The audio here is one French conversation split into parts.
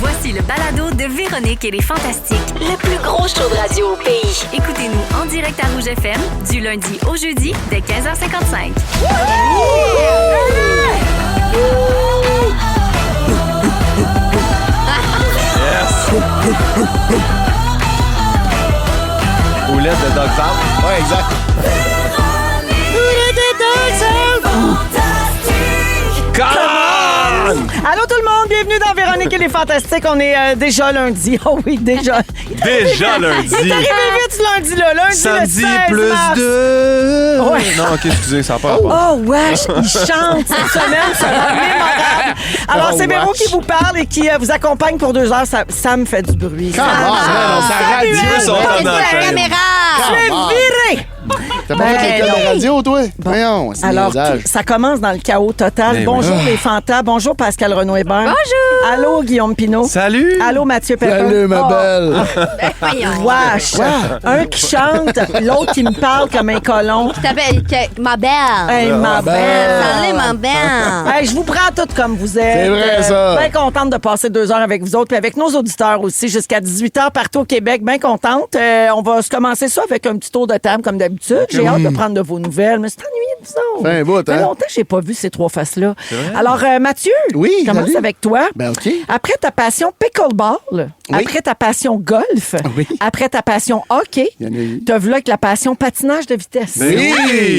Voici le balado de Véronique et les Fantastiques. Le plus gros show de radio au pays. Écoutez-nous en direct à Rouge FM du lundi au jeudi dès 15h55. Oulette de Dog Sound. Ouais, exact. Come on! Allô tout le monde, bienvenue dans Véronique et les Fantastiques. On est déjà lundi. Oh oui, déjà. Déjà lundi. Il est arrivé vite ce lundi-là. Lundi Samedi le 16 plus mars. 2. Ouais. Non, ok, excusez, ça n'a pas rapport. Oh, wesh, il chante cette semaine, c'est mémorable. Alors, Oh, c'est Véro wesh. qui vous parle et qui vous accompagne pour 2 heures. Ça me fait du bruit. Come on, man, ça radio. Dieu son Samuel, nom la d'enchaîne. caméra. Come Tu es on. viré. T'as pas Ben, fait l'école de non. radio, toi? Voyons, c'est Alors, niaisage. ça commence dans le chaos total. Ben Bonjour oui. les fantas. Bonjour Pascal Renaud-Hébert. Bonjour. Allô Guillaume Pinot. Salut! Allô Mathieu Pépin. Salut, ma belle. Wesh. Un qui chante, l'autre qui me parle comme un colon. T'appelles ma belle. Hey, ma belle. belle. Salut, ma belle. Hey, je vous prends toutes comme vous êtes. C'est vrai, ça. Bien contente de passer 2 heures avec vous autres, puis avec nos auditeurs aussi, jusqu'à 18h partout au Québec. Bien contente. On va se commencer ça avec un petit tour de table, comme d'habitude. J'ai hâte de prendre de vos nouvelles, mais c'est ennuyé de vous autres. Fait un bout, Ça fait hein? longtemps que j'ai pas vu ces 3 faces-là. Alors, Mathieu, Oui, commence salut. avec toi. Ben, OK. Après ta passion pickleball, après ta passion golf, Oui. après ta passion hockey, Il y en a eu. t'as vu là avec la passion patinage de vitesse. Oui,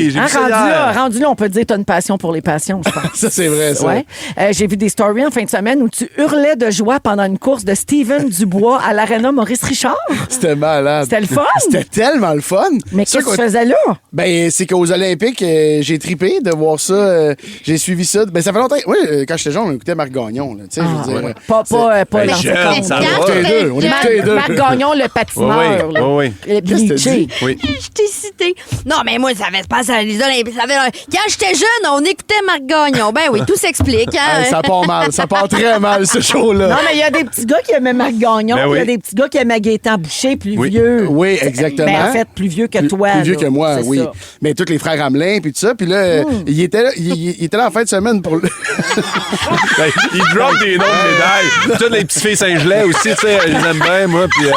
j'ai Hein, vu ça hier. rendu là, on peut dire que t'as une passion pour les passions, je pense. Ça, c'est vrai, ça. Ouais. J'ai vu des stories en fin de semaine où tu hurlais de joie pendant une course de Steven Dubois à l'Arena Maurice Richard. C'était malade. C'était le fun. C'était tellement le fun. Mais Ça, qu'est-ce que tu faisais là? Ben, c'est qu'aux Olympiques, j'ai tripé de voir ça. J'ai suivi ça. Ben, ça fait longtemps. Oui, quand j'étais jeune, on écoutait Marc Gagnon. Là, tu sais, je veux dire. Pas Ben, l'an jeune, 50. ça On va. écoutait les deux. On écoutait les deux. Marc Gagnon, le patineur. Oui, là. oui, Le Qu'est-ce que t'as bleaché. dit? oui. Je t'ai cité. Non, mais moi, ça fait pas ça les Olympiques. Quand j'étais jeune, on écoutait Marc Gagnon. Ben oui, tout s'explique. Hein? Hey, ça part mal. Ça part très mal, ce show-là. Non, mais il y a des petits gars qui aimaient Marc Gagnon, Ben puis il y a oui. des petits gars qui aimaient Gaétan Boucher, plus Oui. vieux. Oui, exactement. Ben, en fait, plus vieux que toi. Plus vieux là. que moi, C'est oui. ça. Mais tous les frères Hamelin, puis tout ça. Puis là, il était là, il était là en fin de semaine pour le. Ben, il drop des noms de médailles. Toutes les petites filles Saint-Gelais aussi, tu sais, ils aiment bien, moi, puis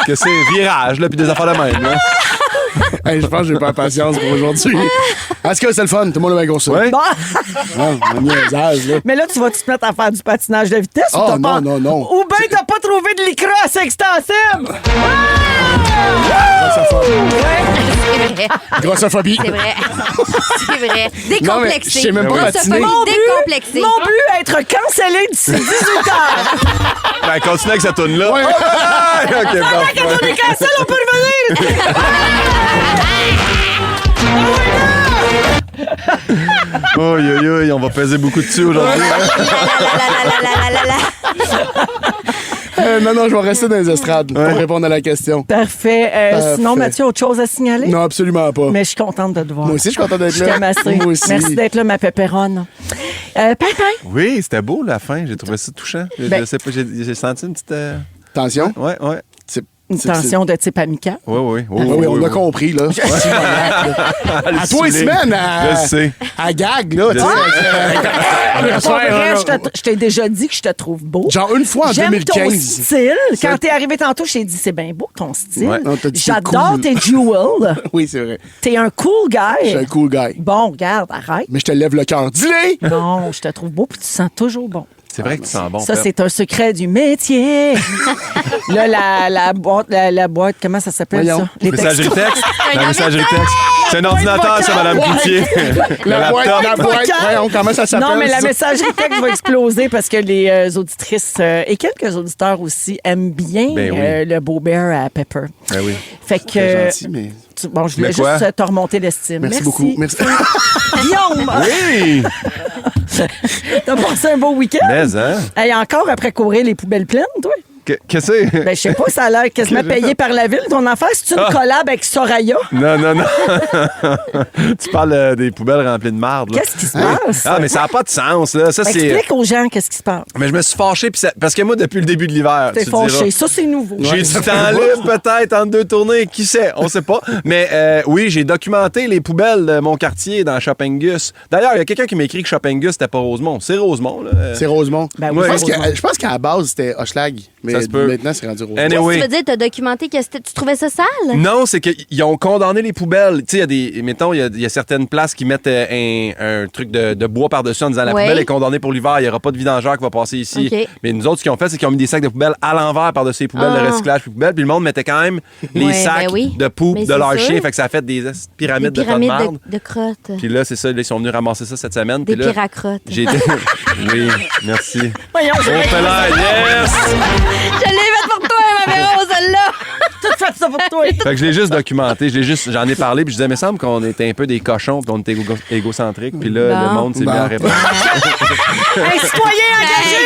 que c'est virage, là, puis des affaires de même, là. Hey, je pense que j'ai pas la patience pour aujourd'hui. En tout cas, c'est le fun. Tout le monde a bien gros ça. Ouais. Bon. Un niaisage, là. Mais là, tu vas-tu te mettre à faire du patinage de vitesse ou Oh, t'as pas... non, non, non. Ou bien t'as pas trouvé de lycra assez extensible? Grossophobie. C'est vrai. C'est vrai. Non, mais Décomplexé. je sais même pas patiner. Décomplexé. Non plus être cancellé d'ici 18 heures. Ben, continue avec cette toune-là. Ouais. Ah, OK, Quand parfait. on est cancel, on peut revenir. Aïe, aïe, aïe, on va peser beaucoup dessus aujourd'hui. Non, je vais rester dans les estrades pour répondre à la question. Parfait. Parfait. Sinon, Mathieu, autre chose à signaler? Non, absolument pas. Mais je suis contente de te voir. Moi aussi, je suis content d'être Je là. t'aime assez. Moi aussi. Merci d'être là, ma pépéronne. Pimpin. Oui, c'était beau, la fin. J'ai trouvé ça touchant. Ben- Je sais pas, j'ai senti une petite... Attention. Ouais, ouais. Une tension de type amical. Oui, oui. Oui, on a compris, là. À toi, semaine, Je sais. à gag, là. tu sais. Pas vrai, je t'ai déjà dit que je te trouve beau. Genre une fois en J'aime 2015. ton style. Quand Ça- t'es arrivé tantôt, je t'ai dit, c'est bien beau ton style. Ouais. Non, t'as dit, c'est J'adore cool. tes jewels. Oui, c'est vrai. T'es un cool guy. Je suis un cool guy. Bon, regarde, arrête. Mais je te lève le cœur. Dis-le! Non, je te trouve beau puis tu sens toujours bon. C'est vrai que tu sens bon. Ça, Pep. c'est un secret du métier. Là, la boîte, comment ça s'appelle, Voyons. ça? Les Messagerie textos. texte. La messagerie texte. C'est un ordinateur, ça, Madame Cloutier. Le La boîte, laptop. voyons, comment ça s'appelle? Non, mais la ça? messagerie texte va exploser parce que les auditrices et quelques auditeurs aussi aiment bien Ben oui. le beau bear à Pepper. Ben oui. Fait C'est que... gentil, mais... Bon, je voulais Mais quoi? juste te remonter l'estime. Merci beaucoup. Merci. Guillaume, Oui! t'as passé un beau week-end? Mais, hein? Hey, encore après courir les poubelles pleines, toi? Qu'est-ce que c'est? Ben, je sais pas, ça a l'air quasiment payé par la ville, ton affaire. C'est une collab avec Soraya? Non. Tu parles des poubelles remplies de marde. Là. Qu'est-ce qui se passe? Ah, mais ça n'a pas de sens. Là. Ça, c'est... Explique aux gens qu'est-ce qui se passe. Mais je me suis fâché parce que moi, depuis le début de l'hiver, T'es tu te diras, fâché. Ça, c'est nouveau. j'ai du temps libre peut-être entre deux tournées, qui sait, on sait pas. Mais oui, j'ai documenté les poubelles de mon quartier dans Shoppingus. D'ailleurs, il y a quelqu'un qui m'a écrit que Shoppingus, c'était pas Rosemont. C'est Rosemont. Là. C'est Rosemont. Ben oui, Ouais. Je pense qu'à la base, c'était Hochelag. Mais Ça se peut. maintenant, c'est rendu Rosemont. Anyway. Tu veux dire, t'as documenté que tu trouvais ça sale? Non, c'est qu'ils ont condamné les poubelles. Tu sais, il y a des. Mettons, il y a certaines places qui mettent un truc de bois par-dessus en disant la Ouais. poubelle est condamnée pour l'hiver, il n'y aura pas de vidangeur qui va passer ici. OK. Mais nous autres, ce qu'ils ont fait, c'est qu'ils ont mis des sacs de poubelles à l'envers par-dessus les poubelles de Ah. recyclage puis poubelles, puis le monde mettait quand même les Ouais, sacs ben oui. de poux Mais de c'est leur sûr. chien. Fait que ça a fait des pyramides, Des de tas de pyramides marde. de crottes. Puis là, c'est ça, là, ils sont venus ramasser ça cette semaine. Des Puis là, pyracrottes. j'ai été. Oui, merci. Voyons, j'ai Oh, là, yes! Je l'ai faite pour toi, ma Véro, celle-là! tout fait ça pour toi. Fait que je l'ai juste documenté. J'en ai parlé, puis je disais, mais il semble qu'on était un peu des cochons, puis qu'on était égocentriques. Puis là, Bon. le monde s'est mis à répondre. Un citoyen engagé!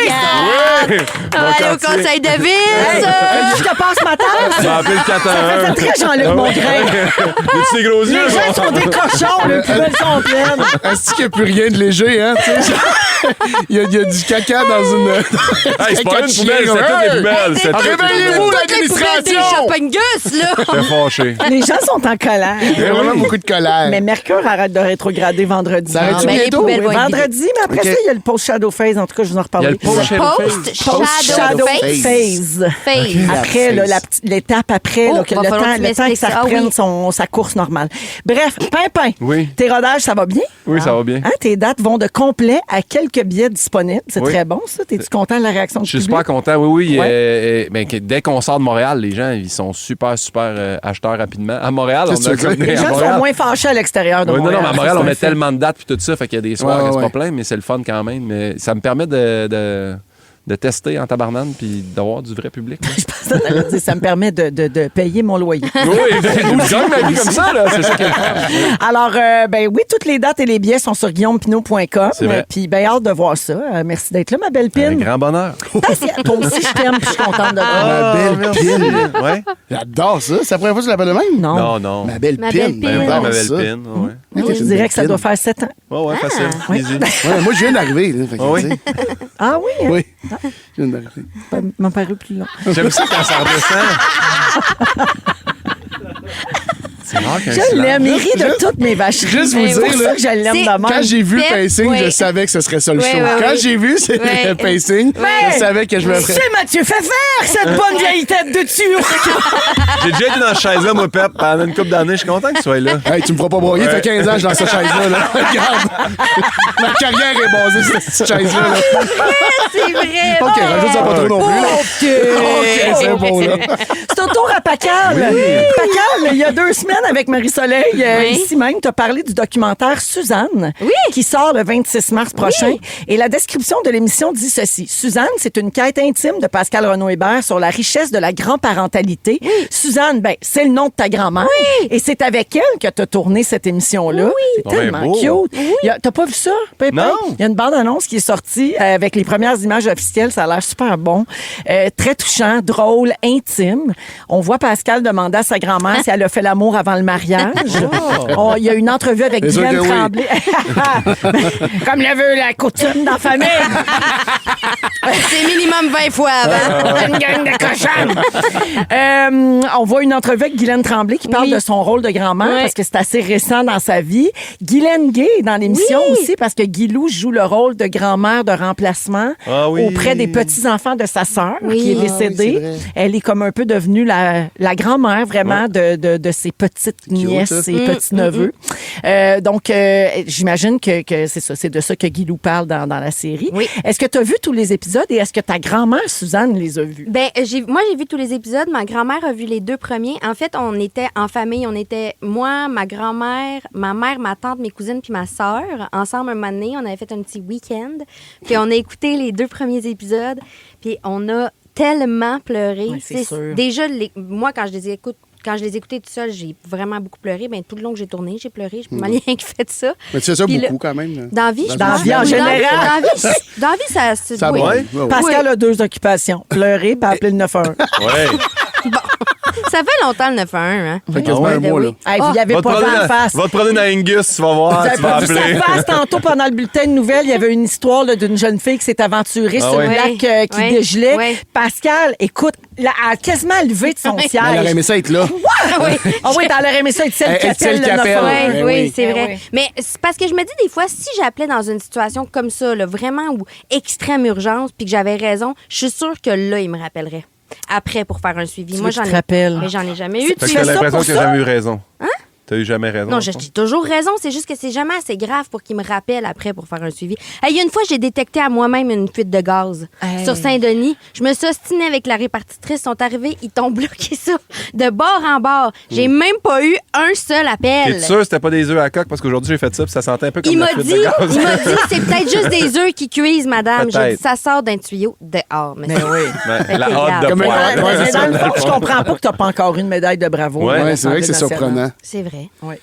Oui! On va aller au conseil de ville, ça! Je te passe ma tasse. Je m'en rappelle le 4 à 1. C'est très Jean-Luc Mongrain. As-tu des gros yeux? Les gens sont des cochons, les poubelles sont pleines. Est-ce qu'il n'y a plus rien de léger, hein? tu sais? Il y a du caca dans une. Hey, c'est pas caca une de chien, poubelle, c'est ouais. toutes les poubelles. C'est toutes les Réveillez-vous, poubelles. Toutes les poubelles des l'administration! Shoppingus, là! Je suis fâché. Les gens sont en colère. Il y a vraiment beaucoup de colère. Mais Mercure arrête de rétrograder vendredi. Ça arrête-tu ben, les bientôt? poubelles Oui, vont être vendredi, mais après OK. ça, il y a le post Shadow Phase. En tout cas, je vous en Il y a reparlerai. le post Post Shadow Phase. Phase. Phase. Après, là, l'étape après, Oh, là, que va le falloir que tu temps que ça m'expliques ça. Ah reprenne oui. sa course normale. Bref, Pimpin, Oui. tes rodages, ça va bien? Oui, ça va bien. Hein, tes dates vont de complet à quelques billets disponibles. C'est Oui. très bon, ça. T'es-tu content de la réaction du Je suis public? super content. Oui. Ouais. Ben, dès qu'on sort de Montréal, les gens, ils sont super acheteurs rapidement. À Montréal, on Qu'est-ce a que tu veux comme dire? Les à gens Montréal. sont moins fâchés à l'extérieur de Oui, Montréal. non, mais à Montréal, Ça, on c'est met un fait. tellement de dates puis tout ça, fait qu'il y a des soirs que c'est Ouais. pas plein, mais c'est le fun quand même. Mais ça me permet de tester en tabarnane puis d'avoir du vrai public. Je pense que t'allais dire, ça me permet de payer mon loyer. Oui, je gagne ma vie comme ça, là. C'est ça qui est le fun. Alors, ben oui, toutes les dates et les billets sont sur guillaumepinot.com. C'est vrai. Puis, ben, hâte de voir ça. Merci d'être là, ma belle Un Pine. grand bonheur. Toi aussi, je t'aime, puis je suis contente de toi. Ma belle pine. Ouais. J'adore ça. C'est la première fois que tu l'appelles de même? Non. Non. Ma belle Ma pine. belle pine. Ben, J'adore ma belle ça. pine. Ouais. Oui, je dirais que ça doit faire 7 ans. Ouais, facile. oui. Easy. Ouais, moi, je viens d'arriver. Là, fait que, oui? tu sais, Ah oui? Hein? oui. Je viens d'arriver. Ça m'a paru plus long. J'aime ça quand ça redescend. C'est rare qu'un Je silence. l'aime. Il rit de toutes mes vacheries. Juste vous C'est dire, pour ça là, que je l'aime c'est- de même. Quand j'ai vu le Pep, pacing, oui. je savais que ce serait ça le Oui, show. oui, Quand oui. j'ai vu c'est Oui. le pacing, je savais que je me ferais. C'est Mathieu Pfeffer, cette bonne vieille tête de turc. J'ai déjà été dans cette chaise-là, moi, Pep, pendant une couple d'années. Je suis content que tu sois là. Hey, tu me feras pas broyer, ça fait 15 ans que je suis dans cette chaise-là. Là. Regarde. Ma carrière est basée sur cette chaise-là. Là. C'est vrai! OK, rajoute ça pas trop non plus. là. OK, c'est bon, là. C'est au tour à Pacal. Pacal, il y a 2 semaines, avec Marie-Soleil, Oui. ici même, tu as parlé du documentaire Suzanne, Oui. qui sort le 26 mars prochain. Et la description de l'émission dit ceci. Suzanne, c'est une quête intime de Pascal Renaud-Hébert sur la richesse de la grand-parentalité. Suzanne, ben, c'est le nom de ta grand-mère. Et c'est avec elle que tu as tourné cette émission-là. C'est Oh, ben tellement beau. cute. T'as pas vu ça, Pépin? Non. Il y a une bande-annonce qui est sortie avec les premières images officielles. Ça a l'air super bon. Très touchant, drôle, intime. On voit Pascal demander à sa grand-mère si elle a fait l'amour avant le mariage. Il y a une entrevue avec C'est sûr Guylaine que oui. Tremblay. Comme le veut la coutume dans la famille. C'est minimum 20 fois avant. Une gang de cochons. On voit une entrevue avec Guylaine Tremblay qui parle Oui. de son rôle de grand-mère Ouais. parce que c'est assez récent dans sa vie. Guylaine Gay est dans l'émission Oui. aussi parce que Guilou joue le rôle de grand-mère de remplacement Ah oui. auprès des petits-enfants de sa sœur Oui. qui est Ah oui, décédée. c'est vrai. Elle est comme un peu devenue la grand-mère vraiment de ses petites nièces ça. et petits-neveux. Donc, j'imagine que c'est ça, c'est de ça que Guilou parle dans la série. Oui. Est-ce que tu as vu tous les épisodes et est-ce que ta grand-mère, Suzanne, les a vus? Ben, moi, j'ai vu tous les épisodes. Ma grand-mère a vu les 2 premiers. En fait, on était en famille. On était, moi, ma grand-mère, ma mère, ma tante, mes cousines, puis ma sœur. Ensemble, un moment donné, on avait fait un petit week-end. Puis on a écouté les 2 premiers épisodes. Puis on a tellement pleuré. Ouais, c'est Tu sais, sûr. déjà, moi, quand je les écoute quand je les écoutais tout seul, j'ai vraiment beaucoup pleuré. Ben, tout le long que j'ai tourné, j'ai pleuré. Je suis rien qui fait ça. Mais tu fais ça Puis beaucoup quand même. Là. Dans la vie, je Dans la pense. vie en Oui, général. Dans la vie, ça Ça oui. va. Ouais. Ouais, ouais. Pascal a 2 occupations. Pleurer puis appeler le 911. Ouais. Ça fait longtemps le 911, hein? Ça fait quasiment un mois, là. Hey, vous y avez Va te pas vu promener en face. va te promener dans Angus, tu vas voir, Vous tu avez vas pas vu appeler. sa face tantôt pendant le bulletin de nouvelles. Il y avait une histoire là, d'une jeune fille qui s'est aventurée sur ouais. le lac qui Ouais. dégelait. Ouais. Pascal, écoute, elle a quasiment levé de son Elle aurait siège. aimé ça être là. Oui. Ah oui, elle aurait aimé ça être celle qui Être appelle celle le qui appelle. 911. Ben Oui, oui. c'est Ben vrai. oui. Mais c'est parce que je me dis des fois, si j'appelais dans une situation comme ça, là, vraiment ou extrême urgence, puis que j'avais raison, je suis sûre que là, il me rappellerait. Après, pour faire un suivi. Tu Moi, veux qu'il j'en te rappelle? Mais j'en ai jamais eu. Fait Tu que fais t'as ça l'impression pour que t'as ça? jamais eu raison. Hein? T'as eu jamais raison. Non, j'ai toujours raison. C'est juste que c'est jamais assez grave pour qu'il me rappelle après pour faire un suivi. Hey, il y a une fois, j'ai détecté à moi-même une fuite de gaz Hey. sur Saint-Denis. Je me suis ostinée avec la répartitrice. Ils sont arrivés, ils t'ont bloqué ça de bord en bord. J'ai même pas eu un seul appel. T'es sûr que c'était pas des œufs à coque parce qu'aujourd'hui j'ai fait ça puis ça sentait un peu comme Il la m'a fuite dit, de gaz. c'est peut-être juste des œufs qui cuisent, madame. J'ai Peut-être. dit, ça sort d'un tuyau dehors. Mais Mais oui. Ben, la Ok, hâte de Comme poire. un- ouais, Mais c'est dans ça. le fond, je comprends pas que t'as pas encore eu une médaille de bravo. Ouais. à Ouais, c'est vrai que c'est l'Assemblée nationale. surprenant. c'est vrai.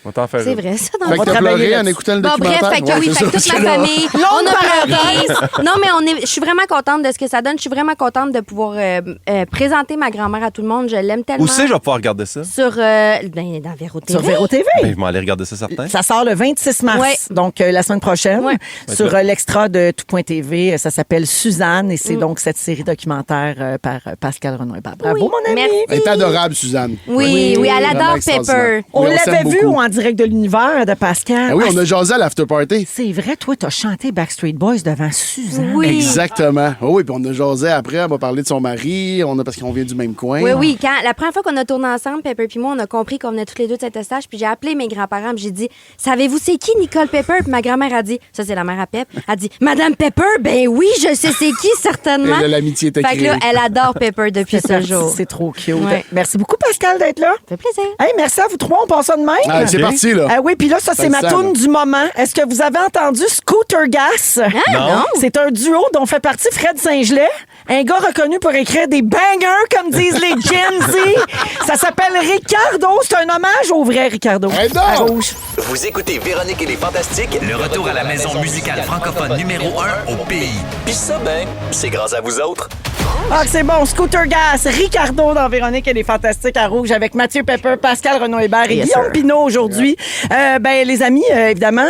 On t'en fait C'est une. vrai, ça. Dans Fait que va t'as travailler pleuré en là-dessus. écoutant le Bon, bref, documentaire. fait que Ouais, oui, c'est fait que ça, toute c'est ma là. famille, on a pleuré. Non, mais je suis vraiment contente de ce que ça donne. Je suis vraiment contente de pouvoir présenter ma grand-mère à tout le monde. Je l'aime tellement. Où c'est je vais pouvoir regarder ça? Sur, dans Véro TV. Sur Véro TV. Ben, je vais aller regarder ça certain. Ça sort le 26 mars, Ouais. donc la semaine prochaine, Ouais. sur l'extra de tout.tv. Ça s'appelle Suzanne et c'est donc cette série documentaire par Pascal Renaud-Hébert. Bravo, Oui, mon ami! merci. Elle est adorable, Suzanne. Oui, oui, elle Vraiment adore extraordinaire. Pepper. On Oui, l'avait s'aime vu beaucoup. en direct de l'univers de Pascal. Ah oui, on a jasé à l'after party. C'est vrai, toi, t'as chanté Backstreet Boys devant Suzanne. Oui. Exactement. Oh oui, puis on a jasé après, elle m'a parlé de son mari, parce qu'on vient du même coin. Oui, oui. La première fois qu'on a tourné ensemble, Pepper puis moi, on a compris qu'on venait toutes les deux de Saint-Eustache. Puis j'ai appelé mes grands-parents, puis j'ai dit, savez-vous c'est qui Nicole Pepper? Puis ma grand-mère a dit, ça c'est la mère à Pep, a dit, Madame Pepper, ben oui, je sais c'est qui certainement. Et là, l'amitié était Fait que créée. là, elle adore Pepper depuis ce jour. C'est trop cute. Ouais. Merci beaucoup, Pascal, d'être là. Ça fait plaisir. Hey, merci à vous trois, on passe ça de même. Ah, c'est Ok. parti, là. Ah oui, puis là, ça, c'est le ma sent, toune là. du moment. Est-ce que vous avez entendu Scooter Gas? Non. C'est un duo dont fait partie Fred Saint-Gelais, un gars reconnu pour écrire des bangers, comme disent les Gen Z. Ça s'appelle Ricardo. C'est un hommage au vrai Ricardo. Arrête donc! À Rouge. Vous écoutez Véronique et les Fantastiques, Le retour à la maison musicale francophone numéro 1 au pays. pis ça, ben, c'est grâce à vous autres. Ah, c'est bon. Scooter Gas, Ricardo dans Véronique et les Fantastiques à Rouge avec Mathieu Pepper, Pascal Renaud-Hébert et Guillaume Pinault aujourd'hui. Ben, les amis, évidemment,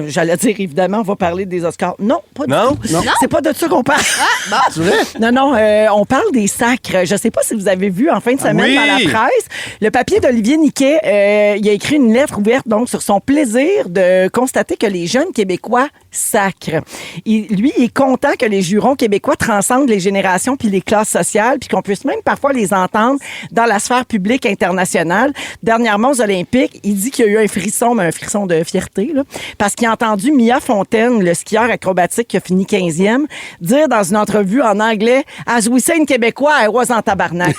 j'allais dire évidemment, on va parler des Oscars. Non, pas du Non? tout. C'est pas de ça qu'on parle. C'est vrai? Non, on parle des sacres. Je sais pas si vous avez vu en fin de semaine oui. dans la presse, le papier d'Olivier Niquet, il a écrit une lettre ouverte donc sur son plaisir de constater que les jeunes Québécois sacrent. Lui, il est content que les jurons québécois transcendent les générations puis les classes sociales, puis qu'on puisse même parfois les entendre dans la sphère publique internationale. Dernièrement, aux Olympiques, il dit qu'il y a eu un frisson, mais un frisson de fierté, là, parce qu'il a entendu Mia Fontaine, le skieur acrobatique qui a fini 15e, dire dans une entrevue en anglais « As we say in québécois, I was en tabarnak ».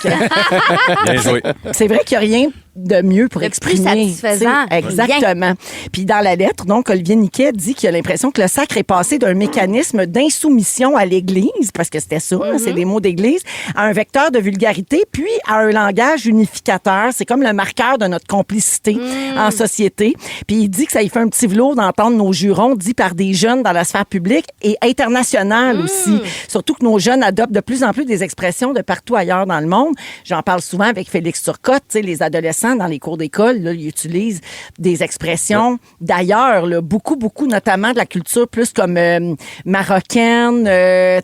Bien joué. C'est vrai qu'il n'y a rien de mieux pour De plus exprimer. satisfaisant. tu sais. Exactement. Puis dans la lettre, donc, Olivier Niquet dit qu'il a l'impression que le sacre est passé d'un mécanisme d'insoumission à l'Église, parce que c'était ça, là, c'est des mots d'Église, à un vecteur de vulgarité, puis à un langage unificateur. C'est comme le marqueur de notre complicité en société. Puis il dit que ça lui fait un petit velours d'entendre nos jurons dits par des jeunes dans la sphère publique et internationale aussi. Surtout que nos jeunes adoptent de plus en plus des expressions de partout ailleurs dans le monde. J'en parle souvent avec Félix Turcotte, tu sais, les adolescents dans les cours d'école, là, ils utilisent des expressions d'ailleurs, là, beaucoup, notamment de la culture plus comme marocaine,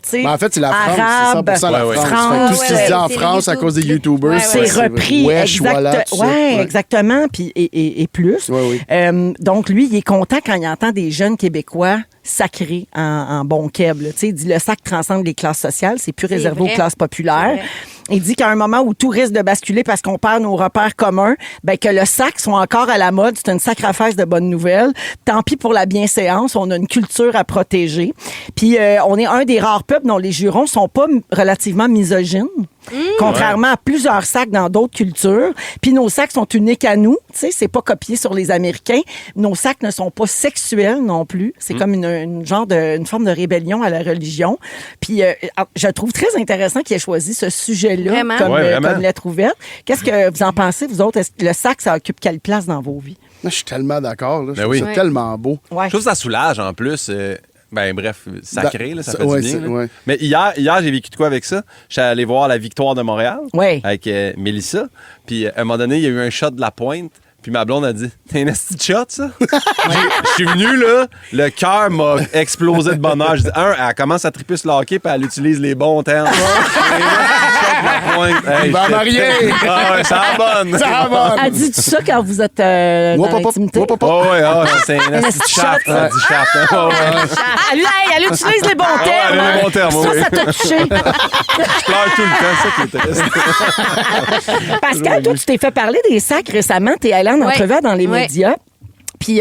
tu sais, Ben, en fait, c'est la France. arabe, C'est 100% la France. France, Fait que tout ce qui se dit en c'est France à YouTube. cause des YouTubers, Ouais, c'est repris. Wesh, voilà, tout ça. Ouais, exactement. Puis, et plus. Ouais, oui. Donc, lui, il est content quand il entend des jeunes Québécois sacrés en bon keb. là. Tu sais, il dit le sac transcende les classes sociales. C'est plus réservé vrai. aux classes populaires. C'est vrai. Il dit qu'à un moment où tout risque de basculer parce qu'on perd nos repères communs, ben que le sac soit encore à la mode. C'est une sacrifice de bonnes nouvelles. Tant pis pour la bienséance. On a une culture à protéger. Puis, on est un des rares peuples dont les jurons sont pas relativement misogynes. contrairement à plusieurs sacs dans d'autres cultures. Puis nos sacs sont uniques à nous. Tu sais, c'est pas copié sur les Américains. Nos sacs ne sont pas sexuels non plus. C'est comme une forme de rébellion à la religion. Puis je trouve très intéressant qu'il ait choisi ce sujet-là Vraiment? comme lettre ouverte. Qu'est-ce que vous en pensez, vous autres? Est-ce que le sac, ça occupe quelle place dans vos vies? Moi, je suis tellement d'accord. Là. Je Ben trouve oui. ça tellement beau. Ouais. Je trouve que ça soulage en plus. Bref, sacré, là, ça fait ouais, du bien. c'est- là. ouais. Mais hier j'ai vécu de quoi avec ça? Je suis allé voir la victoire de Montréal Ouais. avec Mélissa. Puis à un moment donné, il y a eu un shot de la pointe. Puis ma blonde a dit, t'es un esti de shot, ça? Je suis venu, là, le cœur m'a explosé de bonheur. Je dis, elle commence à triper sur le hockey, puis elle utilise les bons termes. Il va en marier. Ah ouais, ça va bonne. Ça va. Elle dit tout ça quand vous êtes dans l'intimité? Oh ouais, c'est un esti de shaft. Elle dit shaft. hein. Oh, ouais. Elle utilise les bons ouais, termes. les bons termes, Ça, oui. ça t'a touché. Je pleure tout le temps, ça qui est intéressant. Pascal, toi, tu t'es fait parler des sacs récemment. T'es allé en entrevue dans les Ouais. médias. Puis,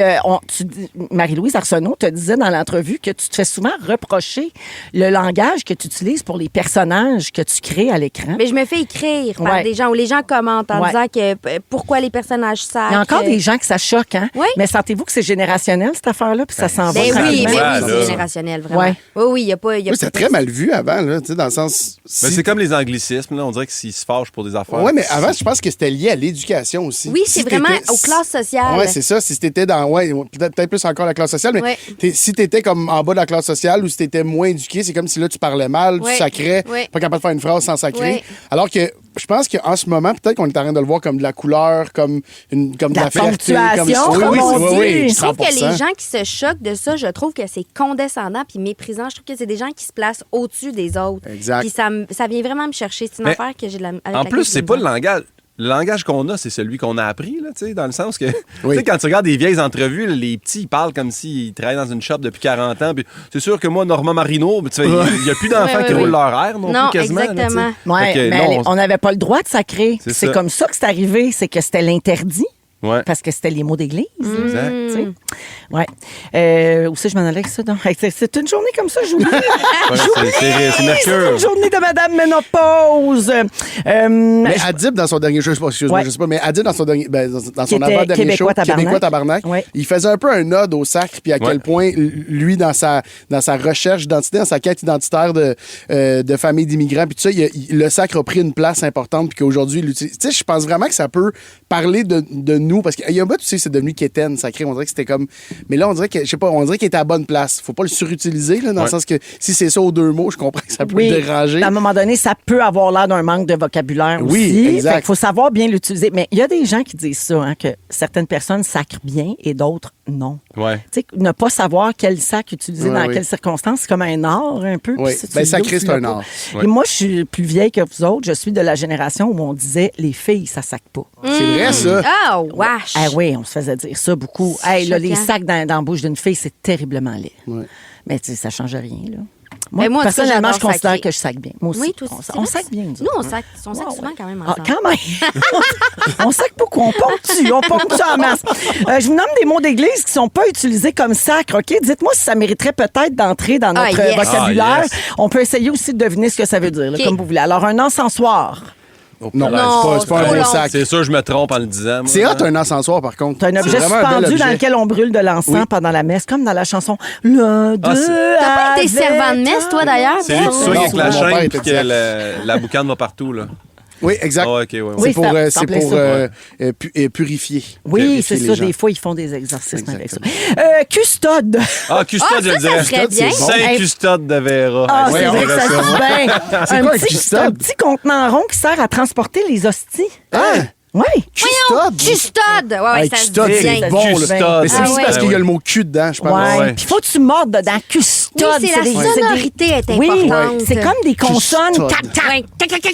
Marie-Louise Arsenault te disait dans l'entrevue que tu te fais souvent reprocher le langage que tu utilises pour les personnages que tu crées à l'écran. Mais je me fais écrire par Ouais. des gens où les gens commentent en Ouais. disant que pourquoi les personnages sacrent. Il y a encore des gens que ça choque, hein? Oui. Mais sentez-vous que c'est générationnel, cette affaire-là, puis ça s'en va Ben oui, tranquillement? mais Ouais, oui, là. c'est générationnel, vraiment. Ouais. Oui, il n'y a pas. Oui, c'était très mal vu avant, là, tu sais, dans le sens. Mais c'est comme les anglicismes, là. On dirait que s'ils se fâchent pour des affaires. Ouais, mais avant, je pense que c'était lié à l'éducation aussi. Oui, Si c'est vraiment t'étais- aux classes sociales. Ouais, c'est ça. Si t'étais dans. Ouais, peut-être plus encore la classe sociale, mais Ouais. si t'étais comme en bas de la classe sociale ou si t'étais moins éduqué, c'est comme si là, tu parlais mal, Ouais. tu sacrais, Ouais. pas capable de faire une phrase sans sacrer. Ouais. Alors que je pense qu'en ce moment, peut-être qu'on est en train de le voir comme de la couleur, comme de la fierté. ponctuation, oui, comme oui, on oui, dit. oui, Je trouve que 100%. les gens qui se choquent de ça, je trouve que c'est condescendant puis méprisant. Je trouve que c'est des gens qui se placent au-dessus des autres. Exact. Puis ça vient vraiment me chercher. C'est une Mais affaire que j'ai de la avec En laquelle plus, j'ai c'est de pas la le langage. Le langage qu'on a, c'est celui qu'on a appris, là, tu sais, dans le sens que, Oui. tu sais, quand tu regardes des vieilles entrevues, là, les petits, ils parlent comme s'ils travaillaient dans une shop depuis 40 ans. Puis c'est sûr que moi, Normand Marino, tu sais, il n'y a plus d'enfants Ouais, qui ouais, roulent ouais. leur air non Non, plus, quasiment. là, tu sais. exactement. Ouais, Fait que, mais non, on n'avait pas le droit de sacrer. C'est C'est ça. comme ça que c'est arrivé, c'est que c'était l'interdit. Ouais. Parce que c'était les mots d'église. Exact. Tu sais. Ouais. Où c'est que je m'en allais avec ça? Donc? C'est une journée comme ça, j'oublie. Ouais, c'est C'est Mercure. une journée de Madame Ménopause. Mais Adib, dans son dernier show, Ouais. je sais pas, mais Adib, dans son dernier, dans son était avant-dernier show, Québécois Tabarnak. Québécois Tabarnak, Ouais. il faisait un peu un ode au sacre, puis à Ouais. quel point, lui, dans sa recherche d'identité, dans sa quête identitaire de famille d'immigrants, puis tout ça, le sacre a pris une place importante, puis qu'aujourd'hui, il l'utilise. Tu sais, je pense vraiment que ça peut parler de nous, parce qu'il y a un bout, tu sais, c'est devenu quétaine, sacré, on dirait que c'était comme... Mais là, on dirait que, je sais pas, on dirait qu'il était à la bonne place. Faut pas le surutiliser, là, dans le Ouais. sens que si c'est ça aux deux mots, je comprends que ça peut Oui, déranger. à un moment donné, ça peut avoir l'air d'un manque de vocabulaire Oui, aussi. exact. Il faut savoir bien l'utiliser. Mais il y a des gens qui disent ça, hein, que certaines personnes sacrent bien et d'autres non. Ouais. Tu sais, ne pas savoir quel sac utiliser Ouais, dans oui. quelles circonstances, c'est comme un art un peu. Oui. Puis si tu Ben, l'as sacrer, ou tu c'est un l'as pas. art. Et moi, je suis plus vieille que vous autres. Je suis de la génération où on disait les filles, ça sac pas. C'est vrai, ça. Ah, wesh! Ah oui, on se faisait dire ça beaucoup. Hey, là, les choquant. sacs dans la bouche d'une fille, c'est terriblement laid. Ouais. Mais tu sais, ça change rien, là. Mais moi, en tout cas, personnellement, je j'adore considère sacrer. que je sac bien. Moi aussi. Oui, toi aussi. On sac bien, nous Nous, autres. on sac Ouais, souvent ouais. quand même Ah, ensemble. quand même. On sac beaucoup, on ponctue en masse. Je vous nomme des mots d'église qui sont pas utilisés comme sacre, OK? Dites-moi si ça mériterait peut-être d'entrer dans notre yes. vocabulaire. Ah, yes. On peut essayer aussi de deviner ce que ça veut dire, là, OK. comme vous voulez. Alors, un encensoir. Non, Non, c'est pas un trop beau long. sac. C'est sûr, je me trompe en le disant. moi. C'est hot, un encensoir, par contre. C'est un objet vraiment bel suspendu dans objet. lequel on brûle de l'encens Oui. pendant la messe, comme dans la chanson Le Ah, c'est- deux T'as pas été avec servant de messe, toi, d'ailleurs? C'est lui qui swing Non, avec la mon père chaîne était puis que la boucane va partout, là. Oui, exact. Ah, OK, ouais, ouais. Oui, C'est c'est en plein pour ça. purifier. Oui, Purifier c'est les ça. gens. Des fois, ils font des exercices avec ça. Exactement. Custode. Ah, custode, Ah, je le ça dirais. serait bien. c'est bon. Saint Hey. Custode de Vera. Ah, Ouais, c'est on vrai que verra ça ça. se dit bien. C'est quoi un C'est un custode? petit contenant rond qui sert à transporter les hosties. Hein? Oui. Custode? Custode! Ouais, ouais, Hey, ça se custode, dit c'est bien. bon, là. Custode. Mais c'est Ah aussi ouais. parce qu'il y a Ouais. le mot cul dedans, je pense. Ouais. ouais. Puis faut que tu mordes dedans. Custode. Oui, c'est la sonorité est Oui, importante. c'est comme des consonnes. Custode. Tac, tac.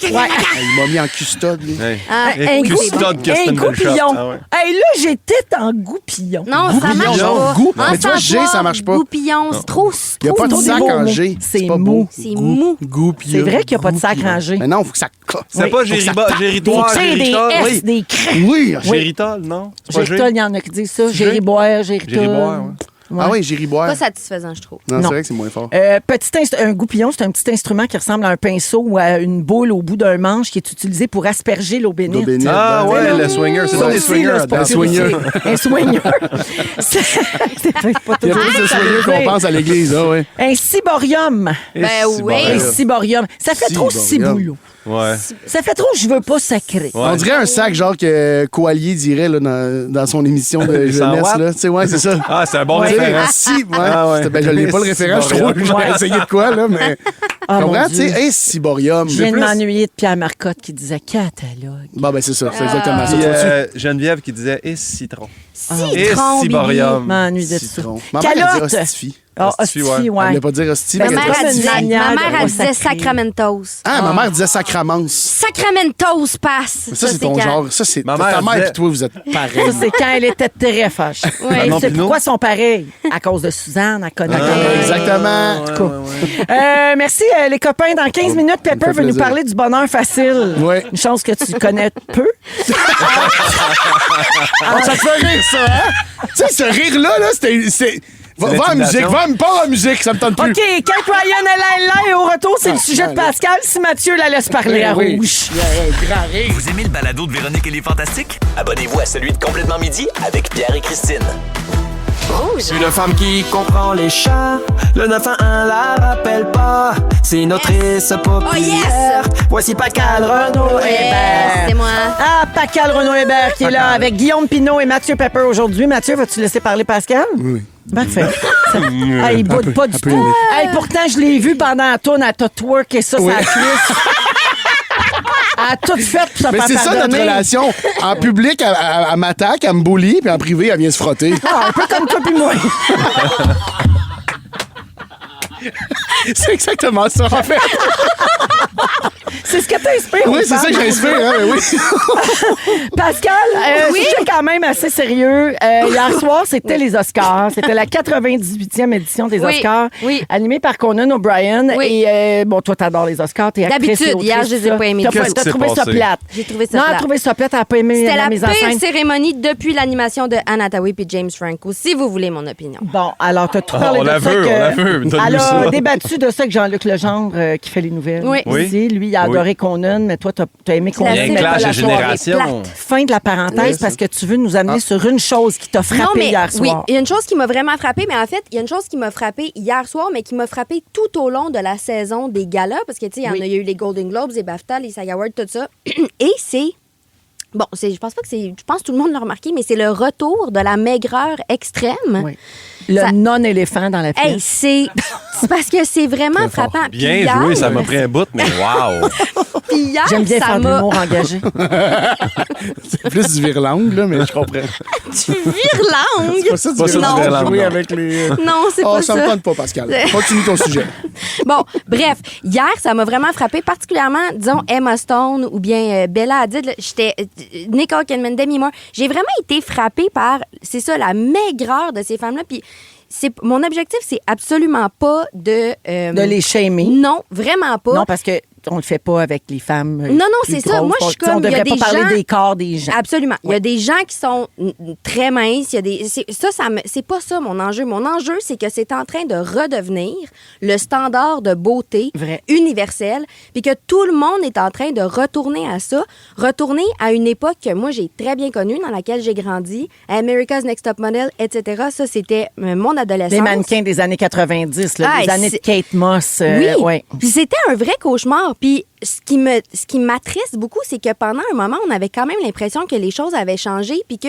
Ouais. Ouais. Ah, il m'a mis en custode, lui. Ouais. Ah, Et goût- custode, que c'est un une belle shot. goupillon. Ah ouais. Hey, là, j'étais en goupillon. Non, ça marche Goupillon, pas. goût. En Mais tu vois, G, savoir, ça marche pas. Goupillon, c'est trop. Il n'y a pas de trop sac beau, en mais G. c'est pas mou. beau. C'est mou. Goupillon. C'est vrai qu'il n'y a pas de sac Goupillon. rangé. Mais non, il faut que ça casse. C'est Oui, pas faut que ça géritoire, Des géritoire, T, des géritol. S, Oui. des crins. Oui. Géritol, non? C'est pas Géritol, il y en a qui disent ça. Gériboire, géritol. Gériboire, ouais. Ah oui, j'irai boire. Pas satisfaisant, je trouve. Non, Non. c'est vrai que c'est moins fort. Un goupillon, c'est un petit instrument qui ressemble à un pinceau ou à une boule au bout d'un manche qui est utilisé pour asperger l'eau bénite. L'eau bénite. Ah Ben, ouais, ben, le swinger. C'est Ça ça, les aussi, swingers. là, c'est pas Un purifié. swingers. Un swinger. C'est pas Il y a toujours plus de ça veut soigneux qu'on dire. pense à l'église, ah ouais. Un ciborium. Ben oui. Un ciborium. Ça fait trop Ciborium. ciboulot. Ouais. Ça fait trop je veux pas sacrer. Ouais. On dirait un sac genre que Coallier dirait là, dans son émission de 100 jeunesse. watts? Là. Tu sais, ouais, c'est ça. Ah, c'est un bon Ouais. référent. Si, ouais. Ah ouais. Ben, je l'ai pas le référent, je trouve. Ciborium. J'ai essayé de quoi, là, mais. Ah, mon Comprends, tu Dieu. sais, ciborium. Je viens de Plus- m'ennuyer de Pierre Marcotte qui disait catalogue. Bon, ben, c'est ça. C'est exactement ça. Puis Tu vois-tu? Geneviève qui disait et citron. Et Citron, ciborium. M'ennuie de ça. Citron. Ma mère, elle Calotte. dit hostifie. Ah, Hostifie, hostifie, ouais. Elle ouais. voulait pas dire hostie, Ben, mais Ma elle mère, dit elle hostie. disait, manière ma de mère, elle disait sacrer. Sacramentos. Ah, ma mère disait sacramence. Sacramentos passe. Ça, c'est ton quand? genre. Ça, c'est Ma ta mère mère disait- et toi, vous êtes Ça, pareils. c'est quand elle était très fâchée. Manon C'est Pinot. pourquoi ils sont pareils? À cause de Suzanne, elle connaît. Exactement. En tout cas. Merci, les copains. Dans 15 minutes, Pepper fait veut nous plaisir. parler du bonheur facile. Ouais. Une chose que tu connais peu. Ah, ça te fait rire, ça, hein? Tu sais, ce rire-là, là, c'est. Va en l'intimidation. musique, pas en musique, ça me tente plus. OK, Kate Ryan, elle est là et au retour, c'est le sujet de Pascal. Si Mathieu la laisse parler à Oui. rouge. Grand rire. Vous aimez le balado de Véronique et les Fantastiques? Abonnez-vous à celui de Complètement Midi avec Pierre et Christine. Une femme qui comprend les chats, le 911 la rappelle pas. C'est une autrice populaire. Voici Pascal Renaud Hébert. C'est moi. Ah, Pascal Renaud Hébert qui est là avec Guillaume Pinot et Mathieu Pepper aujourd'hui. Mathieu, vas-tu laisser parler Pascal? Oui. Parfait. Ah, il boude pas du peu, tout. oui. Hey, pourtant, je l'ai vu pendant la tourne à Totwork et ça, ça a cuisse. Elle a tout fait pour se Mais faire c'est ça notre pardonner. relation. En public, elle m'attaque, elle me bully, puis en privé, elle vient se frotter. Ah, un peu comme toi puis moi. C'est exactement ça, en fait. C'est ce que t'inspires. Oui, aux c'est ça que femmes. j'inspire, hein, mais oui. Pascal, sujet quand même assez sérieux. Hier soir, c'était les Oscars. C'était la 98e édition des Oui, Oscars. oui. Animée par Conan O'Brien. Oui. Et bon, toi, t'adores les Oscars. T'es actrice D'habitude, et autrice, hier, je les ai tout ça. pas aimés. T'as Qu'est-ce qui s'est trouvé ça passé? plate. J'ai trouvé ça Non, elle a plate. trouvé ça plate. Elle a pas aimé C'était la la mise en pire scène. cérémonie depuis l'animation de Anne Hathaway puis James Franco, si vous voulez mon opinion. Bon, alors, t'as tout parlé on de la ça. veut, que- on la veut. Donne-nous Elle a ça. débattu de ça avec Jean-Luc Legendre qui fait les nouvelles. Oui. Ici. Lui, il a adoré Conan, mais toi, t'as aimé C'est la Conan. Il y a seule un clash pas de la soirée génération. plate. Fin de la parenthèse parce que tu veux nous amener sur une chose qui t'a frappé Non, mais hier oui, soir. il y a une chose qui m'a vraiment frappée, mais en fait, il y a une chose qui m'a frappée hier soir, mais qui m'a frappée tout au long de la saison des galas, parce que, tu sais, il y a eu les Golden Globes, les BAFTA, les SAG Awards, tout ça. Et c'est... Bon, je pense pas que c'est... Je pense que tout le monde l'a remarqué, mais c'est le retour de la maigreur extrême. Oui. Le Ça- non-éléphant dans la Hey, pièce. c'est parce que c'est vraiment frappant. Puis Bien hier- joué, ça m'a pris un bout, mais wow! Puis hier, J'aime bien ça faire de m'a... l'humour engagé. C'est plus du virlangue, là, mais je comprends. Tu virlangue! C'est pas ça, Pas ça, du virlangue, Oui, non. avec les. Non, c'est Oh, pas ça ça. me tente pas, Pascal. Continue ton sujet. Bon, bref, hier, ça m'a vraiment frappé, particulièrement, disons, Emma Stone ou bien Bella Hadid. Là, j'étais... Nicole Kidman, Demi Moore. J'ai vraiment été frappée par, c'est ça, la maigreur de ces femmes-là. Puis mon objectif, c'est absolument pas de... De les shamer. Non, vraiment pas. Non, parce que on le fait pas avec les femmes. Non, plus c'est ça. grosses. Moi, je suis On comme, il y a devrait pas des parler gens- des corps des gens. Absolument. Il y a des gens qui sont très minces. Il y a des... C'est pas ça mon enjeu. Mon enjeu, c'est que c'est en train de redevenir le standard de beauté Vrai. universel, puis que tout le monde est en train de retourner à ça, retourner à une époque que moi, j'ai très bien connue, dans laquelle j'ai grandi, America's Next Top Model, etc. Ça, c'était mon adolescence. Les mannequins des années 90, là, Ah, les années de Kate Moss. Oui. Ouais. Puis c'était un vrai cauchemar. Puis ce qui m'attriste beaucoup, c'est que pendant un moment, on avait quand même l'impression que les choses avaient changé, puis que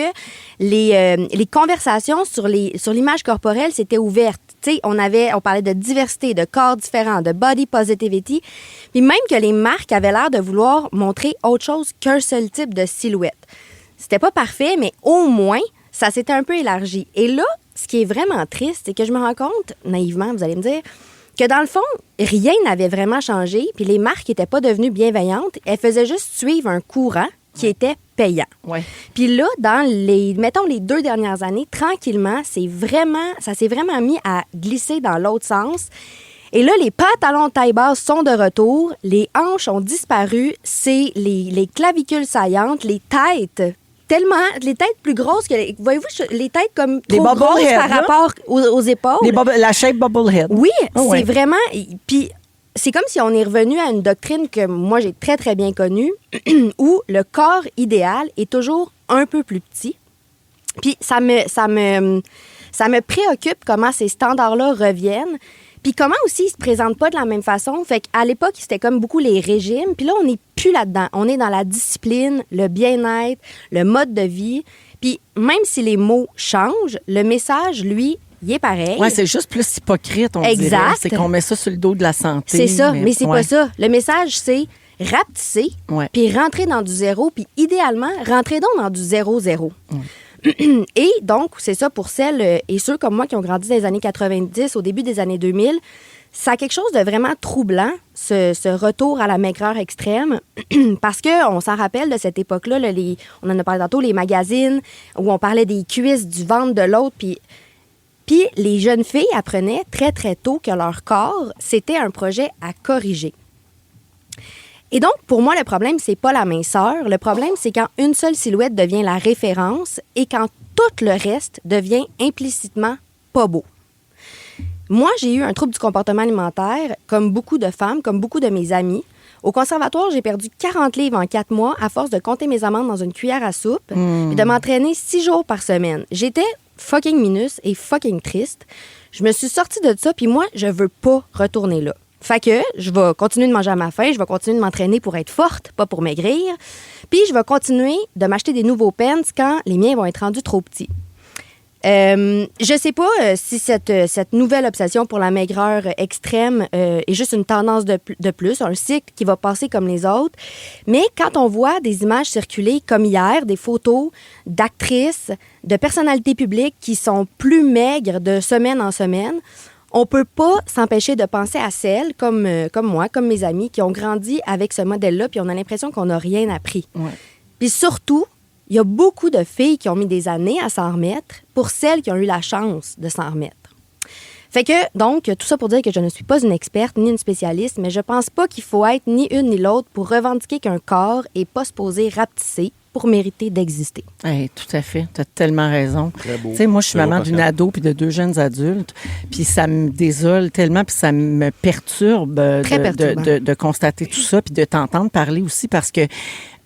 les conversations sur l'image corporelle s'étaient ouvertes. Tu sais, on parlait de diversité, de corps différents, de body positivity, puis même que les marques avaient l'air de vouloir montrer autre chose qu'un seul type de silhouette. C'était pas parfait, mais au moins, ça s'était un peu élargi. Et là, ce qui est vraiment triste, c'est que je me rends compte, naïvement, vous allez me dire, que dans le fond, rien n'avait vraiment changé, puis les marques n'étaient pas devenues bienveillantes. Elles faisaient juste suivre un courant qui était payant. Ouais. Puis là, mettons, les 2 dernières années, tranquillement, ça s'est vraiment mis à glisser dans l'autre sens. Et là, les pantalons de taille basse sont de retour, les hanches ont disparu, c'est les clavicules saillantes, les têtes tellement... Les têtes plus grosses que... Voyez-vous, les têtes comme Les trop grosses bobbleheads, par là. rapport aux épaules. La shape bobblehead. Oui, Ah ouais. c'est vraiment... Puis c'est comme si on est revenu à une doctrine que moi, j'ai très, très bien connue, où le corps idéal est toujours un peu plus petit. Puis ça me préoccupe comment ces standards-là reviennent. Puis comment aussi ils se présentent pas de la même façon. Fait qu'à l'époque, c'était comme beaucoup les régimes. Puis là, on n'est plus là-dedans. On est dans la discipline, le bien-être, le mode de vie. Puis même si les mots changent, le message, lui, il est pareil. Oui, c'est juste plus hypocrite, on Exact. dirait. C'est qu'on met ça sur le dos de la santé. C'est ça, mais c'est ouais. pas ça. Le message, c'est rapetisser, Ouais. puis rentrer dans du zéro, puis idéalement, rentrer donc dans du 0-0. Et donc, c'est ça pour celles et ceux comme moi qui ont grandi dans les années 90, au début des années 2000, ça a quelque chose de vraiment troublant, ce retour à la maigreur extrême, parce qu'on s'en rappelle de cette époque-là, là, on en a parlé tantôt, les magazines où on parlait des cuisses, du ventre de l'autre, puis les jeunes filles apprenaient très, très tôt que leur corps, c'était un projet à corriger. Et donc, pour moi, le problème, c'est pas la minceur. Le problème, c'est quand une seule silhouette devient la référence et quand tout le reste devient implicitement pas beau. Moi, j'ai eu un trouble du comportement alimentaire, comme beaucoup de femmes, comme beaucoup de mes amis. Au conservatoire, j'ai perdu 40 livres en 4 mois à force de compter mes amandes dans une cuillère à soupe et de m'entraîner 6 jours par semaine. J'étais fucking minus et fucking triste. Je me suis sortie de ça, puis moi, je veux pas retourner là. Fait que je vais continuer de manger à ma faim, je vais continuer de m'entraîner pour être forte, pas pour maigrir. Puis je vais continuer de m'acheter des nouveaux pants quand les miens vont être rendus trop petits. Je sais pas si cette nouvelle obsession pour la maigreur extrême est juste une tendance de plus, un cycle qui va passer comme les autres. Mais quand on voit des images circuler comme hier, des photos d'actrices, de personnalités publiques qui sont plus maigres de semaine en semaine, on peut pas s'empêcher de penser à celles comme moi, comme mes amis, qui ont grandi avec ce modèle-là, puis on a l'impression qu'on n'a rien appris. Ouais. Puis surtout, il y a beaucoup de filles qui ont mis des années à s'en remettre pour celles qui ont eu la chance de s'en remettre. Fait que, donc, tout ça pour dire que je ne suis pas une experte ni une spécialiste, mais je pense pas qu'il faut être ni une ni l'autre pour revendiquer qu'un corps est pas supposé rapetisser pour mériter d'exister. Hey, tout à fait. Tu as tellement raison. Très beau. Tu sais, moi, je suis Très beau, maman d'une Pascal. ado puis de 2 jeunes adultes. Puis ça me désole tellement, puis ça me perturbe Très perturbant. de constater tout ça, puis de t'entendre parler aussi parce que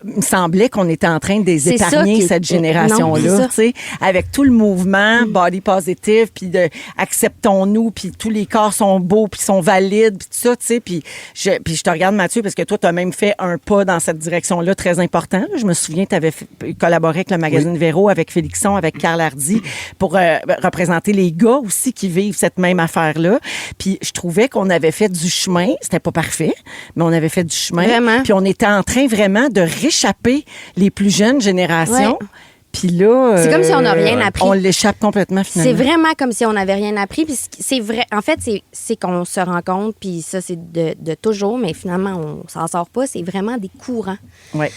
il me semblait qu'on était en train de les C'est ça épargner, qui est- cette Non, c'est génération-là, ça. tu sais, avec tout le mouvement body positive, puis de acceptons-nous, puis tous les corps sont beaux, puis sont valides, puis tout ça, tu sais, puis je te regarde, Mathieu, parce que toi, tu as même fait un pas dans cette direction-là très important. Je me souviens, tu avais collaboré avec le magazine Véro, avec Félixon, avec Karl Hardy, pour représenter les gars aussi qui vivent cette même affaire-là. Puis je trouvais qu'on avait fait du chemin. C'était pas parfait, mais on avait fait du chemin. Vraiment. Puis on était en train vraiment de réchapper les plus jeunes générations. Ouais. Puis là, C'est comme si on n'a rien appris. On l'échappe complètement finalement. C'est vraiment comme si on n'avait rien appris. Puis c'est vrai. En fait, c'est qu'on se rend compte, puis ça, c'est de toujours, mais finalement, on s'en sort pas. C'est vraiment des courants. Ouais.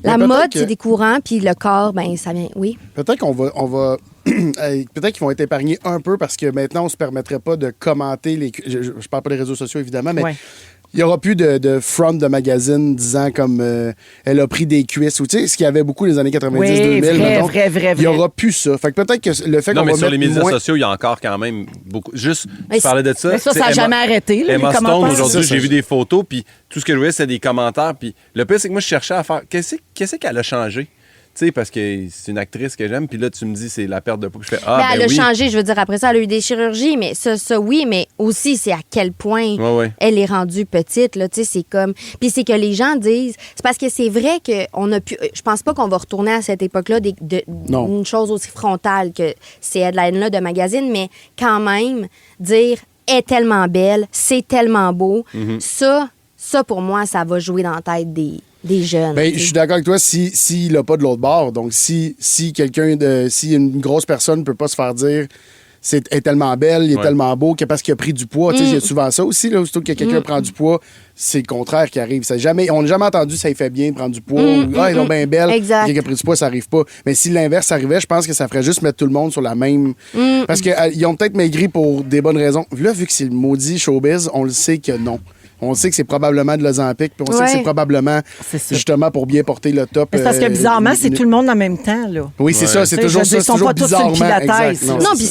La Mais peut-être mode, que- c'est des courants, puis le corps, ben ça vient. Oui. Peut-être qu'on va peut-être qu'ils vont être épargnés un peu parce que maintenant, on se permettrait pas de commenter les... Je parle pas des réseaux sociaux, évidemment, mais Ouais. il y aura plus de front de magazine disant comme elle a pris des cuisses ou tu sais, ce qu'il y avait beaucoup les années 90-2000. Oui, vrai, mettons. vrai. Il y aura plus ça. Fait que peut-être que le fait Non, qu'on mais va sur les mettre médias moins... sociaux, il y a encore quand même beaucoup. Juste, Mais tu parlais de ça. Mais ça c'est n'a Emma- jamais arrêté. Là, Emma les Stone, commentaires. aujourd'hui, C'est ça, j'ai vu des photos, puis tout ce que je voyais, c'était des commentaires. Puis le pire, c'est que moi, je cherchais à faire. Qu'est-ce qu'elle a changé? Tu sais, parce que c'est une actrice que j'aime, puis là, tu me dis, c'est la perte de poids. Je fais, Ben, elle a oui. changé, je veux dire, après ça, elle a eu des chirurgies, mais ça oui, mais aussi, c'est à quel point Ouais. elle est rendue petite, là, tu sais, c'est comme... Puis c'est que les gens disent... C'est parce que c'est vrai qu'on a pu... Je pense pas qu'on va retourner à cette époque-là Non. d'une chose aussi frontale que ces headlines-là de magazine, mais quand même, dire « est tellement belle, c'est tellement beau ça, pour moi, ça va jouer dans la tête des jeunes. Ben, tu je sais. suis d'accord avec toi s'il n'a pas de l'autre bord. Donc, si une grosse personne ne peut pas se faire dire est tellement belle, il est Ouais. tellement beau que parce qu'il a pris du poids. Tu sais, il y a souvent ça aussi, là, aussitôt que quelqu'un prend du poids, c'est le contraire qui arrive. On n'a jamais entendu ça il fait bien de prendre du poids ou ils sont bien belles. Exact. Quelqu'un a pris du poids, ça arrive pas. Mais si l'inverse arrivait, je pense que ça ferait juste mettre tout le monde sur la même. Parce qu'ils ont peut-être maigri pour des bonnes raisons. Là, vu que c'est le maudit showbiz, on le sait que non. On sait que c'est probablement de l'Ozempic, puis on sait que c'est probablement C'est ça. justement pour bien porter le top. Mais c'est parce que bizarrement, c'est tout le monde en même temps. Là. Oui, c'est ça, c'est toujours ça. Ils sont pas tous sur le pilates. Non, puis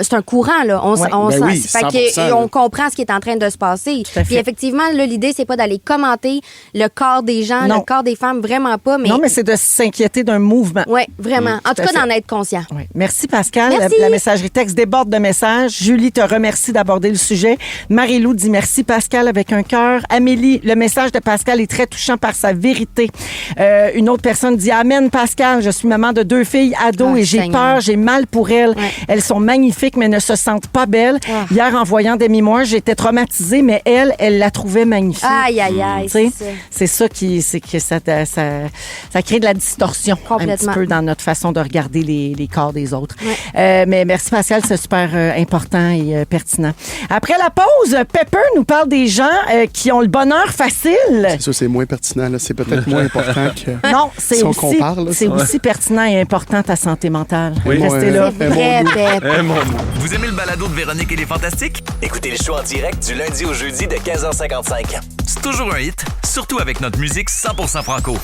c'est un courant, là. On comprend ce qui est en train de se passer. Puis effectivement, là, l'idée, c'est pas d'aller commenter le corps des gens, le corps des femmes, vraiment pas. Mais... Non, mais c'est de s'inquiéter d'un mouvement. Oui, vraiment. En tout cas, d'en être conscient. Oui. Merci, Pascal. Merci. La messagerie texte déborde de messages. Julie te remercie d'aborder le sujet. Marie-Lou dit merci, Pascal, avec un cœur. Amélie, le message de Pascal est très touchant par sa vérité. Une autre personne dit amen, Pascal. Je suis maman de 2 filles ados et j'ai peur, j'ai mal pour elles. Ouais. Elles sont magnifiques, mais ne se sentent pas belles. Hier, en voyant Demi Moore, j'étais traumatisée, mais elle la trouvait magnifique. Aïe, aïe, aïe. C'est ça que ça crée de la distorsion un petit peu dans notre façon de regarder les corps des autres. Ouais. Mais merci, Pascal, c'est super important et pertinent. Après la pause, Pepper nous parle des gens qui ont le bonheur facile. Ça, c'est moins pertinent. Là. C'est peut-être moins important que non, c'est aussi pertinent et important ta santé mentale. Oui. Restez là. Vous aimez le balado de Véronique et les Fantastiques? Écoutez le show en direct du lundi au jeudi de 15h55. C'est toujours un hit, surtout avec notre musique 100% franco.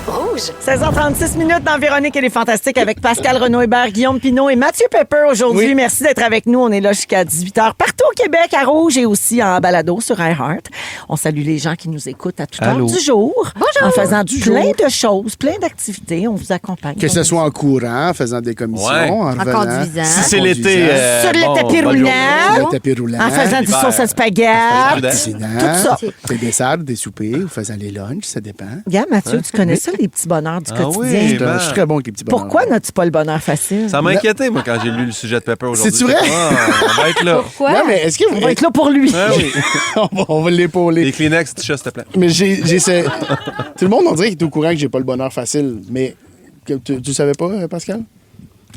Rouge. 16h36 minutes dans Véronique et les Fantastiques avec Pascal Renaud-Hébert, Guillaume Pinot et Mathieu Pepper aujourd'hui. Oui. Merci d'être avec nous. On est là jusqu'à 18h partout au Québec, à Rouge et aussi en balado sur iHeart. On salue les gens qui nous écoutent à toute heure du jour. Bonjour. En faisant plein de choses, plein d'activités. On vous accompagne. Que ce soit en courant, en faisant des commissions, en conduisant. Si c'est l'été. Sur le tapis roulant. Sur le tapis roulant. En faisant du sauce à spaghetti. Tout ça. Des desserts, des soupers, vous faisant les lunchs, ça dépend. Regarde, Mathieu, tu connais ça, les petits bonheurs du quotidien? Oui, je suis très bon avec les petits bonheurs. Pourquoi n'as-tu pas le bonheur facile? Ça m'a inquiété, moi, quand j'ai lu le sujet de Pepper aujourd'hui. C'est-tu vrai? On va être là. Pourquoi? Non, mais est-ce que on va être là pour lui. Oui. on va l'épauler. Les Kleenex, t-shirt, s'il te plaît. Mais j'essaie. Tout le monde, on dirait qu'il est au courant que j'ai pas le bonheur facile. Mais tu savais pas, Pascal?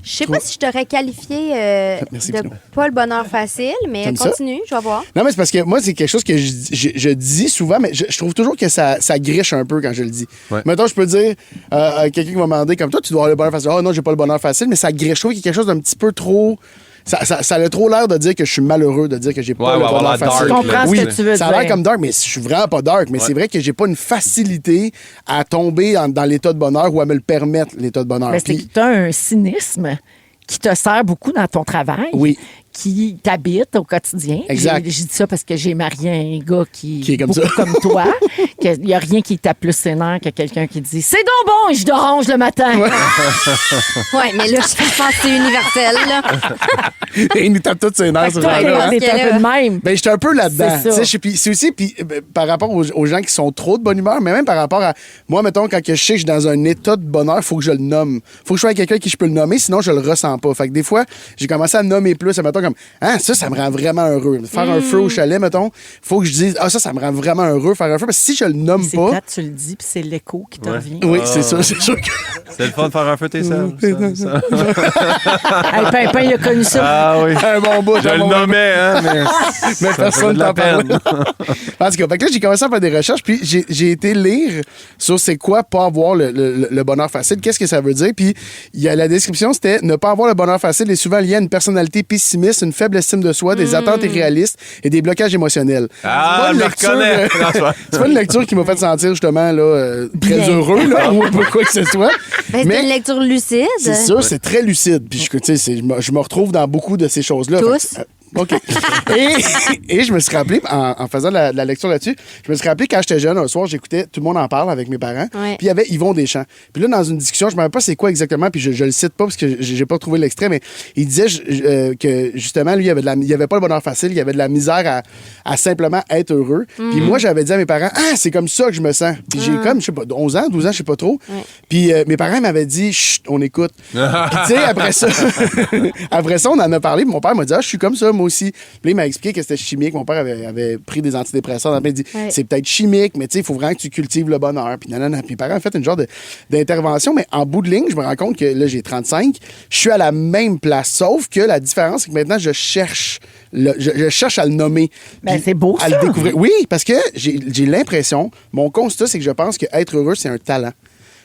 Je sais pas si je t'aurais qualifié de pas le bonheur facile, mais continue, je vais voir. Non, mais c'est parce que moi, c'est quelque chose que je dis souvent, mais je trouve toujours que ça griche un peu quand je le dis. Ouais. Mettons, je peux dire à quelqu'un qui m'a demandé, comme toi, tu dois avoir le bonheur facile. Ah non, j'ai pas le bonheur facile, mais ça griche. Je trouve qu'il y a quelque chose d'un petit peu trop... Ça a trop l'air de dire que je suis malheureux, de dire que j'ai pas le bonheur facile. Je comprends ce que tu veux dire. Ça a l'air comme dark, mais je suis vraiment pas dark. Mais c'est vrai que j'ai pas une facilité à tomber dans l'état de bonheur ou à me le permettre, l'état de bonheur. Mais c'est que tu as un cynisme qui te sert beaucoup dans ton travail. Oui. Qui t'habite au quotidien. Exact. J'ai dit ça parce que j'ai marié un gars qui est comme beaucoup ça. comme toi. Il n'y a rien qui tape plus ses nerfs que quelqu'un qui dit « C'est donc bon, je d'orange le matin! » Ouais, mais là, je pense que c'est universel. Là. Il nous tape tous ses nerfs. Toi, t'es un peu de même. Ben, j'étais un peu là-dedans. C'est aussi par rapport aux gens qui sont trop de bonne humeur, mais même par rapport à... Moi, mettons, quand je sais que je suis dans un état de bonheur, il faut que je le nomme. Il faut que je sois avec quelqu'un qui je peux le nommer, sinon je le ressens pas. Fait que des fois, j'ai commencé à nommer plus. Mettons, comme, ça me rend vraiment heureux. Faire un feu au chalet, mettons, faut que je dise, ça me rend vraiment heureux, faire un feu. Parce que si je le nomme pas. C'est plate, tu le dis, puis c'est l'écho qui t'en vient. Oui, c'est ça, c'est sûr que. C'est le fun de faire un feu, t'es seul. Pimpin, il a connu ça. Ah oui. Un bon bout. Je le nommais, hein, mais personne t'en parle. Parce que là, j'ai commencé à faire des recherches, puis j'ai été lire sur c'est quoi pas avoir le bonheur facile, qu'est-ce que ça veut dire. Puis il y a la description, c'était ne pas avoir le bonheur facile est souvent lié à une personnalité pessimiste, une faible estime de soi, des attentes irréalistes et des blocages émotionnels. Ah, je me reconnais. C'est pas une lecture qui m'a fait sentir justement là, très heureux là, ou quoi que ce soit. Mais c'est une lecture lucide. C'est sûr, c'est très lucide. Puis je me retrouve dans beaucoup de ces choses-là. Tous. OK. Et je me suis rappelé, en faisant la lecture là-dessus, je me suis rappelé quand j'étais jeune, un soir, j'écoutais Tout le monde en parle avec mes parents. Ouais. Puis il y avait Yvon Deschamps. Puis là, dans une discussion, je ne me rappelle pas c'est quoi exactement, puis je le cite pas parce que j'ai pas trouvé l'extrait, mais il disait que justement, lui, il avait pas le bonheur facile, il avait de la misère à simplement être heureux. Puis moi, j'avais dit à mes parents, c'est comme ça que je me sens. Puis j'ai comme, je sais pas, 11 ans, 12 ans, je sais pas trop. Ouais. Puis mes parents m'avaient dit, chut, on écoute. Puis tu sais, après ça, on en a parlé. Mon père m'a dit, je suis comme ça, moi aussi. Puis là, il m'a expliqué que c'était chimique. Mon père avait pris des antidépresseurs. Il m'a dit, c'est peut-être chimique, mais tu sais, il faut vraiment que tu cultives le bonheur. Puis nanana. Puis mes parents ont fait une genre d'intervention, mais en bout de ligne, je me rends compte que là, j'ai 35. Je suis à la même place, sauf que la différence, c'est que maintenant, je cherche à le nommer. Ben, c'est beau, à ça. Le découvrir. Oui, parce que j'ai l'impression, mon constat, c'est que je pense que être heureux, c'est un talent.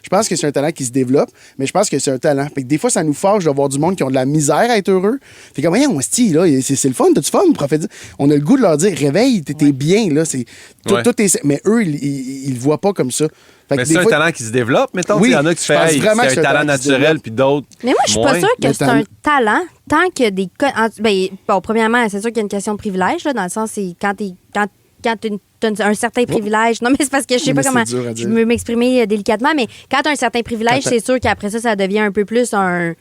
Je pense que c'est un talent qui se développe, mais je pense que c'est un talent. Fait que des fois, ça nous forge de voir du monde qui ont de la misère à être heureux. Fait comme, on style, là, c'est le fun, t'as-tu fun, prophète? On a le goût de leur dire, réveille, t'es bien, là. Tout est... Mais eux, ils le voient pas comme ça. Mais c'est un talent qui se développe, mettons. Oui, il y en a qui font c'est un talent naturel, puis d'autres. Mais moi, je suis pas sûre que c'est un talent tant que des. Bon, premièrement, c'est sûr qu'il y a une question de privilège, là, dans le sens, c'est quand t'as un certain privilège. Non, mais c'est parce que je sais pas comment. Je veux m'exprimer délicatement, mais quand t'as un certain privilège, c'est sûr qu'après ça devient un peu plus un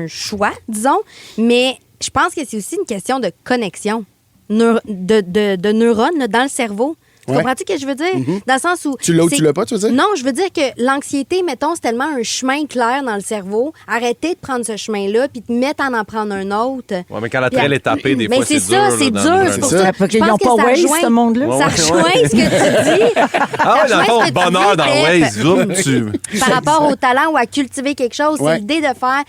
choix, disons. Mais je pense que c'est aussi une question de connexion de neurones là, dans le cerveau. Tu comprends-tu ce que je veux dire? Mm-hmm. Dans le sens où... Tu l'as ou tu l'as pas, tu veux dire? Non, je veux dire que l'anxiété, mettons, c'est tellement un chemin clair dans le cerveau. Arrêtez de prendre ce chemin-là puis te mettre à en prendre un autre. Oui, mais quand la traîne est tapée, des fois, c'est dur. C'est dur, c'est pour ça. Ils n'ont pas Waze, ce monde-là. Ça rejoint ce que tu dis. Ah, dans le fond, bonheur dans Waze. Par rapport au talent ou à cultiver quelque chose, c'est l'idée de faire...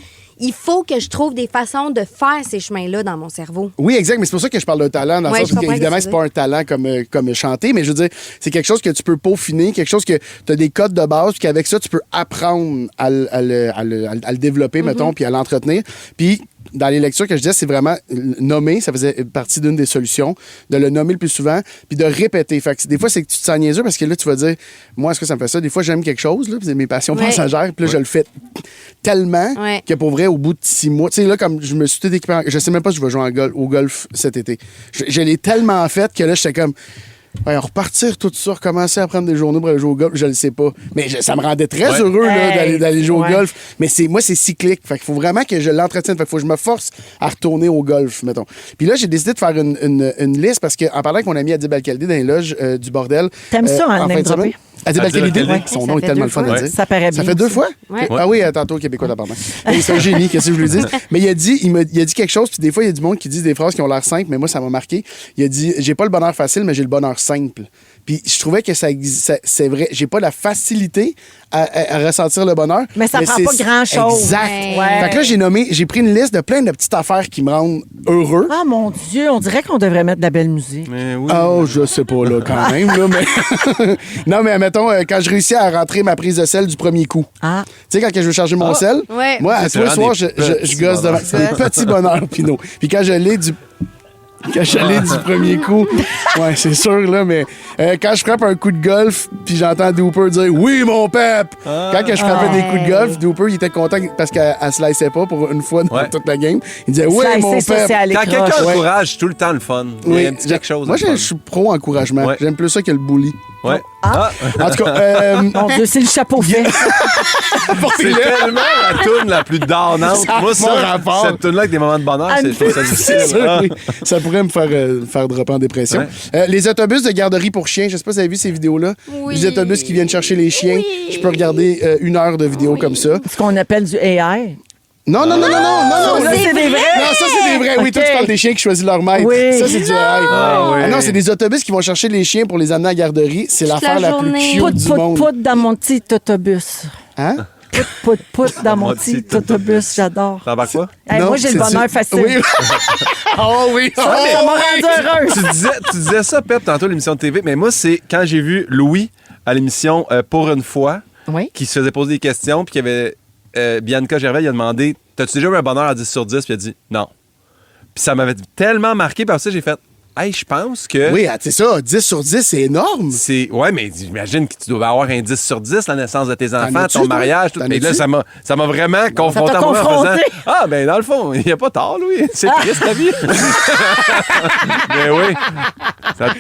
Il faut que je trouve des façons de faire ces chemins-là dans mon cerveau. Oui, exact, mais c'est pour ça que je parle de talent, dans le sens où, évidemment, c'est pas un talent comme chanter, mais je veux dire, c'est quelque chose que tu peux peaufiner, quelque chose que tu as des codes de base, puis qu'avec ça, tu peux apprendre à le développer, mettons, puis à l'entretenir. Puis, dans les lectures que je disais, c'est vraiment nommer, ça faisait partie d'une des solutions, de le nommer le plus souvent, puis de répéter. Fait que des fois, c'est que tu te sens niaiseux parce que là, tu vas dire, moi, est-ce que ça me fait ça? Des fois, j'aime quelque chose, là, c'est mes passions passagères, puis là, je le fais tellement que pour vrai, au bout de 6 mois, tu sais, là, comme je me suis tout équipé, je sais même pas si je vais jouer au golf cet été. Je l'ai tellement fait que là, j'étais comme... Ouais, repartir tout ça, recommencer à prendre des journées pour aller jouer au golf, je le sais pas. Mais ça me rendait très heureux là, d'aller jouer au golf. Mais moi, c'est cyclique. Fait qu'il faut vraiment que je l'entretienne. Fait qu'il faut que je me force à retourner au golf, mettons. Puis là, j'ai décidé de faire une liste parce qu'en parlant avec mon ami Adib Al-Khalidi dans les loges du bordel. T'aimes ça, en fin de semaine? Adib Al-Khalidi, son nom est tellement le fun à dire. Ça paraît bien. Ça fait 2 fois? Ouais. Ah oui, tantôt, Québécois d'appartement. C'est un génie, qu'est-ce que je lui dis? Mais il a dit quelque chose, puis des fois, il y a du monde qui dit des phrases qui ont l'air simples, mais moi, ça m'a marqué. Il a dit, j'ai pas le bonheur facile, mais j'ai le bonheur simple. Puis je trouvais que c'est vrai. J'ai pas la facilité à ressentir le bonheur. Mais ça prend pas grand-chose. Exact. Fait que là, j'ai pris une liste de plein de petites affaires qui me rendent heureux. Ah, mon Dieu, on dirait qu'on devrait mettre de la belle musique. Mais oui. Oh, je sais pas, là, quand même. Là, mais... non, mais admettons, quand je réussis à rentrer ma prise de sel du premier coup. Ah. Tu sais, quand je veux charger mon sel, moi, à tous les soirs, je gosse devant. C'est un petit bonheur, Pinot. Puis quand je l'ai du premier coup, ouais, c'est sûr, là, mais quand je frappe un coup de golf, puis j'entends Dooper dire « Oui, mon pep! » Quand je frappais des coups de golf, Dooper, il était content parce qu'elle se laissait pas pour une fois dans toute la game. Il disait « Oui, mon pep! » Quand quelqu'un encourage, c'est tout le temps le fun. Il y a un petit quelque chose. Moi, je suis pro-encouragement. Ouais. J'aime plus ça que le bully. Ouais. En tout cas, mon Dieu, c'est le chapeau fait. C'est tellement la toune la plus downante. Moi, cette toune-là avec des moments de bonheur, je trouve ça difficile. Oui. Ça pourrait me faire dropper en dépression. Ouais. Les autobus de garderie pour chiens, je sais pas si vous avez vu ces vidéos-là. Oui. Les autobus qui viennent chercher les chiens. Oui. Je peux regarder 1 heure de vidéo comme ça. Ce qu'on appelle du AI. Non. Ça, c'est des vrais. Non, ça, c'est des vrais. Oui, toi, tu parles des chiens qui choisissent leur maître. Oui. Ça, c'est du non, c'est des autobus qui vont chercher les chiens pour les amener à la garderie. C'est l'affaire la plus cute du monde. Pout dans mon petit autobus. Hein? Pout dans mon petit autobus. J'adore. Ça va quoi? Moi, j'ai le bonheur facile. Oui. Oh oui. Ça m'a rendu heureux. Tu disais ça, Pep, tantôt à l'émission de TV, mais moi, c'est quand j'ai vu Louis à l'émission Pour une fois, qui se faisait poser des questions, puis qu'il y avait... Bianca Gervais, il a demandé « T'as-tu déjà eu un bonheur à 10 sur 10? » Puis il a dit « Non. » Puis ça m'avait tellement marqué, parce que j'ai fait « Hey, je pense que... » Oui, c'est ça, 10 sur 10, c'est énorme. Ouais, mais j'imagine que tu dois avoir un 10 sur 10, la naissance de tes enfants, ton mariage, tout. Mais là, ça m'a vraiment confronté à moi en faisant « Ah, ben dans le fond, il n'y a pas tort, Louis. C'est triste, ta vie. » Mais oui.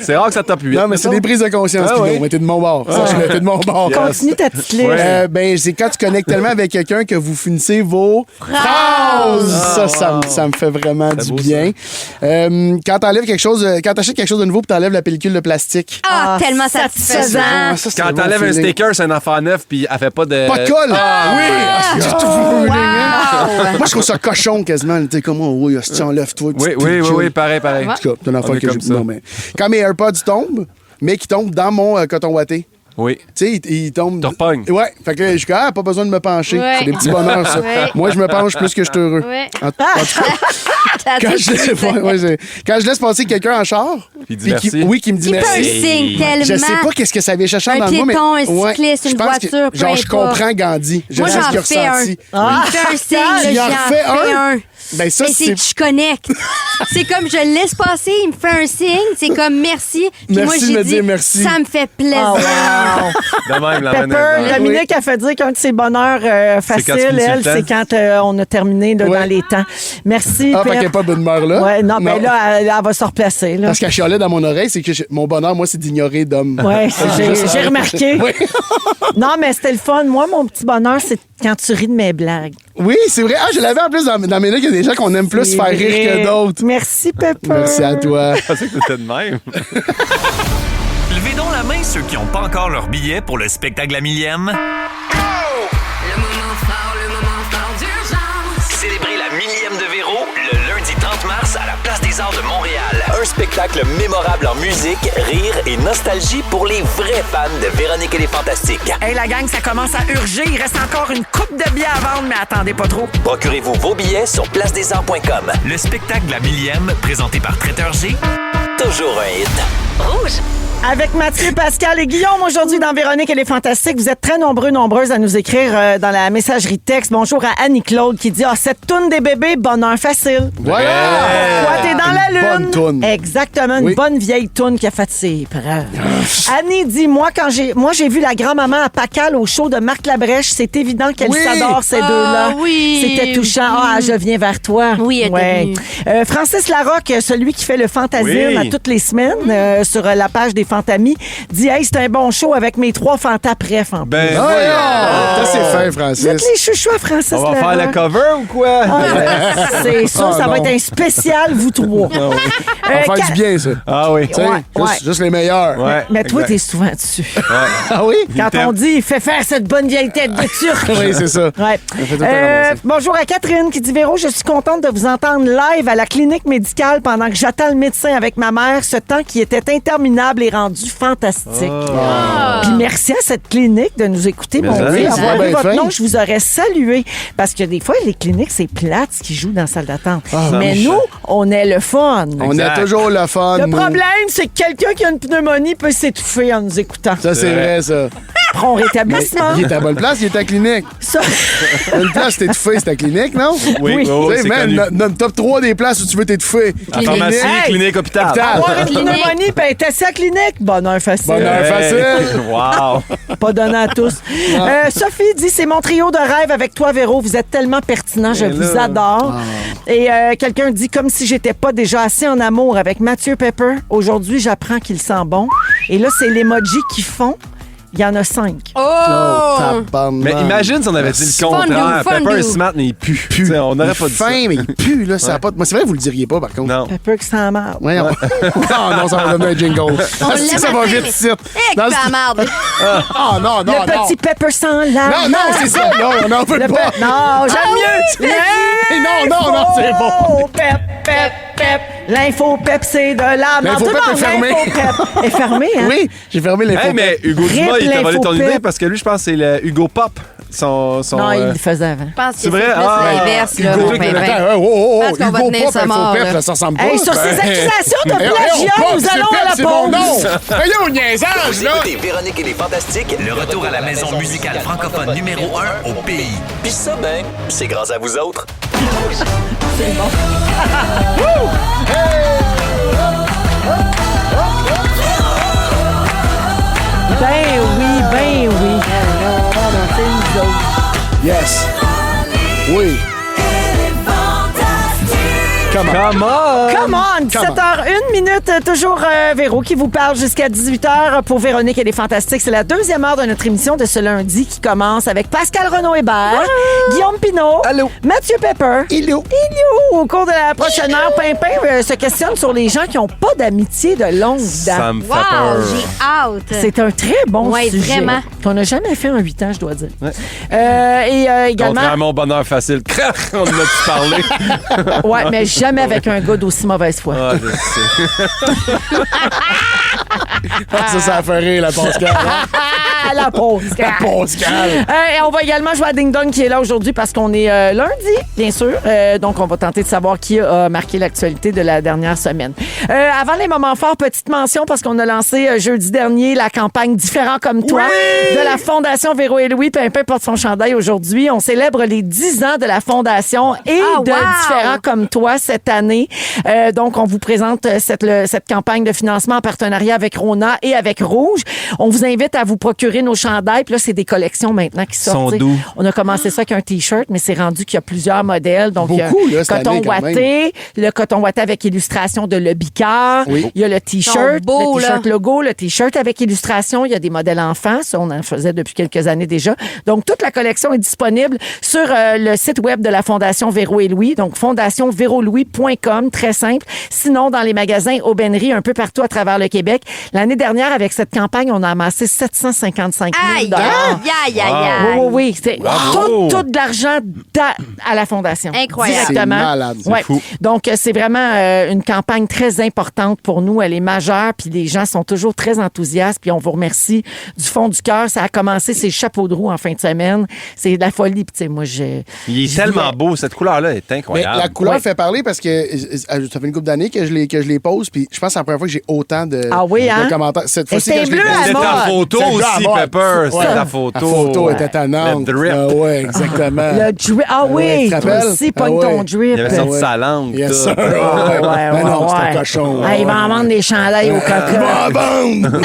C'est rare que ça t'appuie. Non, mais c'est des prises de conscience, Pinot. Mais t'es de mon bord. T'es de mon bord. Continue ta petite liste. C'est quand tu connectes tellement avec quelqu'un que vous finissez vos phrases. Ça me fait vraiment du bien. Quand t'enlèves quelque chose, quand t'achètes quelque chose de nouveau puis t'enlèves la pellicule de plastique. Tellement satisfaisant. Quand t'enlèves un sticker, c'est un enfant neuf puis elle fait pas de... Pas de colle! Oui! Moi, je trouve ça cochon quasiment. Tu sais, comment, oui, enlève-toi. Oui, pareil. En tout cas, c'est un enfant que j'ai... Non, mais quand mes AirPods tombent, mais qui tombent dans mon coton ouaté, Oui. Tu sais, il tombe. Tu repognes. Ouais. Fait que là, je suis comme, pas besoin de me pencher. Ouais. C'est des petits bonheurs, ça. Ouais. Moi, je me penche plus que je suis heureux. Ouais. En tout cas, quand je laisse passer quelqu'un en char, Puis il dit merci. qui me dit Il fait un merci. signe tellement. Je sais pas qu'est-ce que ça vient chercher Un dans le moi, piéton, mais un cycliste, je une pense que, voiture, peu genre, je importe. comprends Gandhi. Je Moi, sais ce j'en qu'il a fais un. ressenti. Il fait un signe, Tu là, en j'en refais fais un? un. Ben ça, Mais c'est que je connecte. C'est comme je le laisse passer, il me fait un signe, c'est comme merci. Puis Merci moi, de j'ai me dit, dire merci. ça me fait plaisir. De même, la Pepper, Dominique a fait dire qu'un de ses bonheurs quand tu faciles, finis sur le elle, temps. c'est quand on a terminé là, Ouais. dans les temps. Merci, Ah, fait Pep. qu'elle n'est pas bonne humeur, là? Ouais, non, ben là, elle va se replacer. Là. Parce qu'elle chialait dans mon oreille, c'est que mon bonheur, moi, c'est d'ignorer d'hommes. Ouais, j'ai remarqué. Oui. Non, mais c'était le fun. Moi, mon petit bonheur, c'est quand tu ris de mes blagues. Oui, c'est vrai. Ah, je l'avais en plus dans mes notes, il y a des gens qu'on aime plus C'est faire rire vrai. que d'autres. Merci, Pepper. Merci à toi. Je pensais que t'étais de même. Levez donc la main ceux qui n'ont pas encore leur billet pour le spectacle La Millième. Le moment fort d'urgence. Célébrez la millième de Véro le lundi 30 mars à la Place des Arts de Montréal. Un spectacle mémorable en musique, rire et nostalgie pour les vrais fans de Véronique et les Fantastiques. Hey, la gang, ça commence à urger. Il reste encore une coupe de billets à vendre, mais attendez pas trop. Procurez-vous vos billets sur placedesarts.com. Le spectacle La Millième, présenté par Traiteur G. Toujours un hit. Rouge. Avec Mathieu, Pascal et Guillaume aujourd'hui dans Véronique et les Fantastiques. Vous êtes très nombreuses à nous écrire dans la messagerie texte. Bonjour à Annie-Claude qui dit « Ah, cette toune des bébés, bonheur facile. » Voilà! Toi, t'es dans la lune. Bonne toune. Exactement, une Oui. bonne vieille toune qui a fait ses preuves. Annie dit « Moi, j'ai vu la grand-maman à Pacal au show de Marc Labrèche. C'est évident qu'elle Oui. s'adore, ces deux-là. oui. C'était touchant. Ah, je viens vers toi. » Oui, elle était venue. Francis Larocque, celui qui fait le Fantasine Oui. à toutes les semaines sur la page des Fantamis, dit « Hey, c'est un bon show avec mes 3 fantas pref en plus. Ben, Ah, voyons. ça, c'est fin, Vous Francis. êtes les chouchous à Francis On va faire le Larocque. cover ou quoi? C'est ça, Ah, ça va non. être un spécial, vous trois. On va faire du bien, ça. Ah oui. Tu sais, Ouais, juste les meilleurs. Ouais, Mais toi, exact. t'es souvent dessus. Ah oui? Quand t'aime. on dit « Fais faire cette bonne vieille tête de turc ». Oui, c'est ça. Ouais. On fait tout ramasser. Bonjour à Catherine qui dit « Véro, je suis contente de vous entendre live à la clinique médicale pendant que j'attends le médecin avec ma mère. Ce temps qui était interminable est rendu fantastique. Puis merci à cette clinique de nous écouter. Mais Mon ça, Dieu, c'est avoir bien eu votre fin. nom, je vous aurais salué. Parce que des fois, les cliniques, c'est plate ce qui joue dans la salle d'attente. Mais nous, on est le fun. On Exact. a toujours le fun. Le nous. problème, c'est que quelqu'un qui a une pneumonie peut s'étouffer en nous écoutant. Ça, c'est vrai, ça. Prompt rétablissement. Il est à bonne place, il est à clinique. Ça. Une place, t'es étouffé, c'est à clinique, non? Oui, Oui. oh, Tu sais, c'est man, connu. notre top 3 des places où tu veux t'étouffer. La pharmacie, Hey! clinique, hôpital. Hôpital. Avoir une Clinique. pneumonie, puis être assis à la clinique. Bonheur facile. Bonheur facile. Wow. Pas donné à tous. Sophie dit, c'est mon trio de rêve avec toi, Véro. Vous êtes tellement pertinent. Je Et vous là. adore. Et quelqu'un dit, comme si j'étais pas déjà assez en amour avec Mathieu Pepper. Aujourd'hui, j'apprends qu'il sent bon. Et là, c'est l'emoji qui font. Il y en a 5. Oh! Tabarnak. Mais imagine si on avait dit le Fondue, contraire. fondue. Pepper est smart, mais il pue. Tu sais, on n'aurait pas dit ça. Fin, mais il pue, là, ça a pas de... Moi, c'est vrai, vous le diriez pas, par contre. Non. Pepper qui sent mal. Ouais, non, non, ça va donner un jingle. l'aime Ça va assez, vite mais- ici. Hé, Dans que ce- la merde! Ah, non, non, Le non. petit Pepper sans la Non, non, c'est ça, là, on n'en veut Le pas. Non, j'aime mieux. Non, non, c'est bon. Pep, pep, pep. L'info Pep, c'est de la merde. L'info Tout le Pep monde, est fermée. l'info Pep est fermé, hein? Oui, j'ai fermé les Hey, mais Hugo Dumas, il t'a volé ton l'info idée Pep. parce que lui, je pense que c'est le Hugo Pop. Son, Non, il le faisait avant. Je pense que C'est c'est vrai? plus Ah, l'inverse, là, Hugo, mon pimpin. attends, Parce qu'on va Hugo tenir Pop, ça Info mort, Pep, là. ça ressemble pas. Hey, sur ces accusations de Hey, plagiat, Pop, nous c'est allons Pep, à la c'est mon nom. pause. Voyons, niaisage, Vous là. écoutez Véronique et les Fantastiques. Le retour à la maison musicale francophone numéro 1 au pays. Puis ça, ben, c'est grâce à vous autres. Ben oui, ben oui. C'est nous autres. Yes. Oui. Come on. Come on! Come on! 17h01, toujours Véro qui vous parle jusqu'à 18h pour Véronique et les Fantastiques. C'est la deuxième heure de notre émission de ce lundi qui commence avec Pascal Renaud-Hébert, Guillaume Pinault, Allô. Mathieu Pepper. Hello. Au cours de la prochaine heure, Pimpin se questionne sur les gens qui n'ont pas d'amitié de longue Ça date. me fait Wow, peur. j'ai hâte! C'est un très bon Ouais, sujet. vraiment. Qu'on n'a jamais fait en 8 ans, je dois dire. Ouais. Également... Contrairement au bonheur facile. On en a-tu parlé? Ouais, mais jamais avec un gars d'aussi mauvaise foi. Ah, je sais. Ça a fait rire, la Pascal. Hein? La Pascal. Et on va également jouer à Ding Dong qui est là aujourd'hui parce qu'on est lundi, bien sûr. Donc, on va tenter de savoir qui a marqué l'actualité de la dernière semaine. Avant les moments forts, petite mention parce qu'on a lancé jeudi dernier la campagne Différents comme toi de la Fondation Véro et Louis. Pimpin porte son chandail aujourd'hui. On célèbre les 10 ans de la Fondation et Différents comme toi cette année. Donc, on vous présente cette campagne de financement en partenariat avec Rona et avec Rouge. On vous invite à vous procurer nos chandails. Puis là, c'est des collections maintenant qui sortent. Sont doux. On a commencé ça avec un T-shirt, mais c'est rendu qu'il y a plusieurs modèles. Donc, il y a coton ouaté, le coton ouaté avec illustration de Le Bicard. Il y a le T-shirt, beaux, le T-shirt logo, le T-shirt avec illustration. Il y a des modèles enfants. Ça, on en faisait depuis quelques années déjà. Donc, toute la collection est disponible sur le site web de la Fondation Véro et Louis. Donc, fondationverolouis.com, très simple. Sinon, dans les magasins, aubaineries, un peu partout à travers le Québec. L'année dernière, avec cette campagne, on a amassé 755 000 Oui. C'est tout de l'argent à la Fondation. Incroyable. Directement. C'est malade. Ouais. Donc, c'est vraiment une campagne très importante pour nous. Elle est majeure, puis les gens sont toujours très enthousiastes, puis on vous remercie du fond du cœur. Ça a commencé, c'est chapeau de roue en fin de semaine. C'est de la folie. Puis, tu sais, moi, il est tellement beau. Cette couleur-là est incroyable. Mais la couleur fait parler parce que ça fait une couple d'années que je les pose, puis je pense que c'est la première fois que j'ai autant de commentaires. Cette fois-ci, c'est bleu à c'est mode. ta photo aussi, Pepper. C'est ta photo. La photo était tannante. Le drip. Oui, exactement. Le drip. Ah oui, tu te toi rappelles? aussi, pogne ton drip. Il avait sorti sa langue. Yes, tout. sir. Ouais, non, c'est un ouais. cochon. Il va en vendre des chandails au Il va en cocotte. vendre!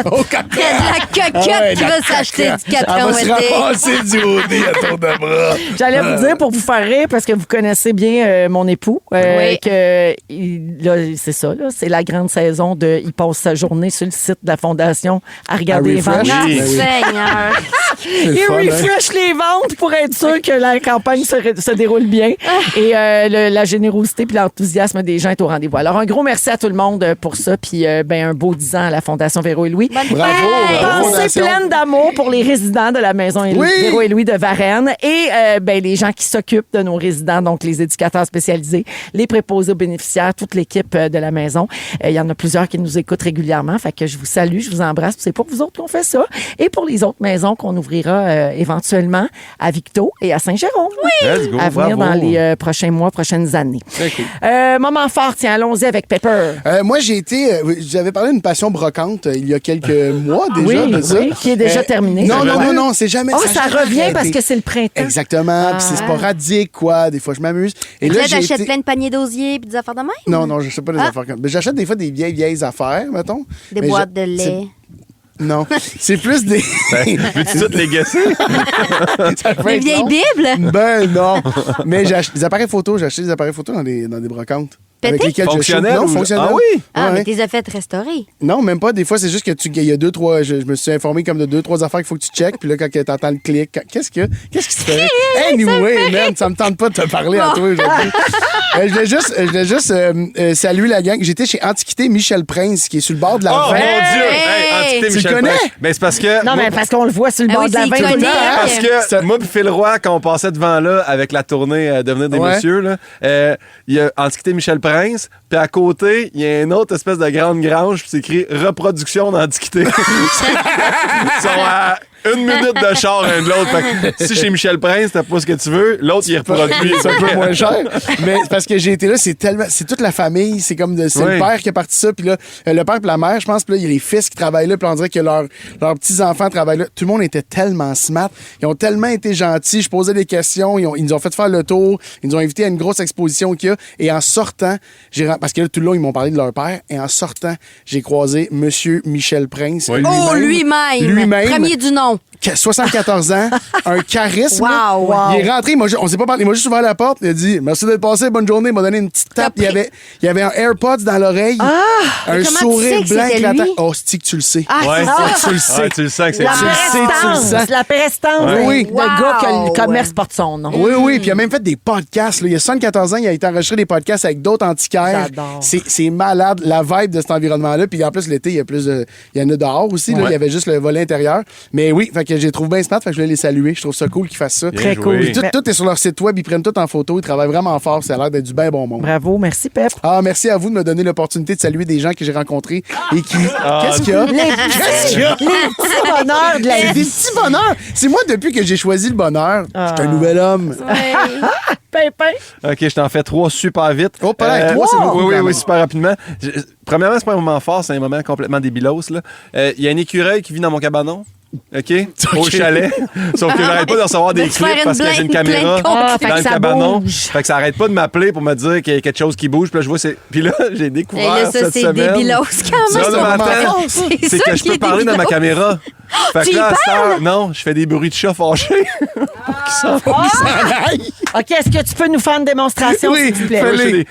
Au cocotte! Il y a de la cocotte qui va s'acheter du 4 Elle ans va se ouaté. ramasser du OD à tour de bras. J'allais vous dire pour vous faire rire parce que vous connaissez bien mon époux Oui. que là, c'est ça là, c'est la grande saison de il passe sa journée sur le site de la Fondation à regarder les ventes. refresh. Ah, Oui. Seigneur. le Il fun, hein? refresh les ventes pour être sûr que la campagne se déroule bien et la générosité puis l'enthousiasme des gens est au rendez-vous. Alors un gros merci à tout le monde pour ça puis un beau 10 ans à la Fondation Véro et Louis. Bravo, bravo, Pensée Fondation. pleine d'amour pour les résidents de la maison Véro et Louis de Varennes et les gens qui s'occupent de nos résidents, donc les éducateurs spécialisés, les préposés aux bénéficiaires, toute l'équipe de la maison. Il y en a plusieurs qui nous écoutent régulièrement, fait que je vous salue, je vous embrasse. C'est pour vous autres qu'on fait ça et pour les autres maisons qu'on ouvrira éventuellement à Victo et à Saint-Jérôme. Let's go, à venir bravo. dans les prochains mois, prochaines années. Moment fort, tiens, allons-y avec Pepper. Moi, j'avais parlé d'une passion brocante il y a quelques mois déjà. de ça. Qui est déjà terminée. Non, c'est jamais. Ça a jamais revient arrêté. parce que c'est le printemps. Exactement, puis c'est sporadique, quoi. Des fois, je m'amuse. Et Là, j'ai t'achètes été- plein de paniers d'osier puis des affaires de même? Non, je sais pas des affaires comme. Mais j'achète des fois des vieilles affaires, mettons. Des Mais boîtes de lait. Non, c'est plus des. Veux-tu tout les guesser? Ça peut Des être vieilles long. bibles? Ben non. Mais j'ai acheté des appareils photo. J'ai acheté des appareils photo dans des brocantes. Pétés? Avec lesquels je Fonctionnels shoot. Non, ou- fonctionnels. Ah oui? Ah, Ouais. mais t'es fait restaurer. Non, même pas. Des fois, c'est juste que il y a 2-3. Je me suis informé comme de 2-3 affaires qu'il faut que tu checkes. Puis là, quand t'entends le clic, qu'est-ce qui se fait? Anyway, man, ça me tente pas de te parler à toi aujourd'hui. Je voulais juste saluer la gang. J'étais chez Antiquité Michel Prince, qui est sur le bord de la Oh mon Vente. Dieu! Hey! Antiquité Tu Michel le connais? Prince. Ben, c'est parce que. Non, mais parce qu'on le voit sur le Ah bord oui, de la c'est veine. iconique. Parce que moi puis Phil Roy, quand on passait devant là avec la tournée Devenir des Ouais. Messieurs, là, il y a Antiquité Michel Prince, puis à côté, il y a une autre espèce de grande grange, puis c'est écrit Reproduction d'Antiquité. Ils sont à 1 minute de char l'un de l'autre. Fait que si chez Michel Prince, t'as pas ce que tu veux, l'autre, il reproduit. C'est un peu moins cher. Mais c'est parce que j'ai été là, c'est toute la famille. C'est comme c'est Oui. le père qui a parti ça. Puis là, le père et la mère, je pense. Puis là, il y a les fils qui travaillent là. Puis on dirait que leurs petits-enfants travaillent là. Tout le monde était tellement smart. Ils ont tellement été gentils. Je posais des questions. Ils nous ont fait faire le tour. Ils nous ont invités à une grosse exposition qu'il y a. Et en sortant, parce que là, tout le long, ils m'ont parlé de leur père. Et en sortant, j'ai croisé Monsieur Michel Prince. Oui. Oh, lui-même. Premier du nom. 74 ans, un charisme. là. Wow. Il est rentré, on s'est pas parlé, il m'a juste ouvert la porte, il a dit merci d'être passé, bonne journée, il m'a donné une petite tape. Il y avait un AirPods dans l'oreille, un Mais comment sourire tu sais que blanc c'était éclatant. lui? Oh, c'est que tu le sais. Ah, Ouais. c'est ça. Tu le sais. Ouais, tu le sais que c'est La Tu le sais, tu le prestance, sens. la prestance Ouais. Oui. de gars que le Wow. commerce porte son nom. Oui, puis il a même fait des podcasts. Là. Il y a 74 ans, il a été enregistré des podcasts avec d'autres antiquaires. J'adore. C'est malade, la vibe de cet environnement-là. Puis en plus, l'été, il y en a dehors aussi. Là. Ouais. Il y avait juste le volet intérieur. Mais Oui, fait que j'ai trouvé bien smart, fait que je voulais les saluer. Je trouve ça cool qu'ils fassent ça. Très cool. joué. Puis tout est sur leur site web, ils prennent tout en photo, ils travaillent vraiment fort, ça a l'air d'être du bien bon monde. Bravo, merci, Pep. Ah, merci à vous de me donner l'opportunité de saluer des gens que j'ai rencontrés et qui. Qu'est-ce qu'il y a? Qu'est-ce qu'il y a? Les petits bonheurs de la C'est des vie. petits bonheurs. C'est moi, depuis que j'ai choisi le bonheur, je suis un nouvel homme. Pimpin. OK, je t'en fais 3 super vite. Oh, pas l'air, 3, c'est beaucoup, Oui, quand même. super rapidement. Premièrement, c'est pas un moment fort, c'est un moment complètement débilos. Il y a un écureuil qui vit dans mon cabanon. OK? Au chalet. Sauf que j'arrête pas de recevoir des De faire clips une parce que j'ai une caméra Ah, fait dans que le ça cabanon. bouge. Fait que ça arrête pas de m'appeler pour me dire qu'il y a quelque chose qui bouge. Puis là, je vois, Puis là, j'ai Et découvert là, ça, cette c'est semaine. débilos quand même. Non, non, mais attends, C'est c'est ça que je qui peux est parler dans ma débilos. caméra. Fait Tu que y là, à cette parles? heure, non, je fais des bruits de chat fâchés. OK, est-ce que tu peux nous faire une démonstration, Oui, s'il te plaît? Là, je fais des-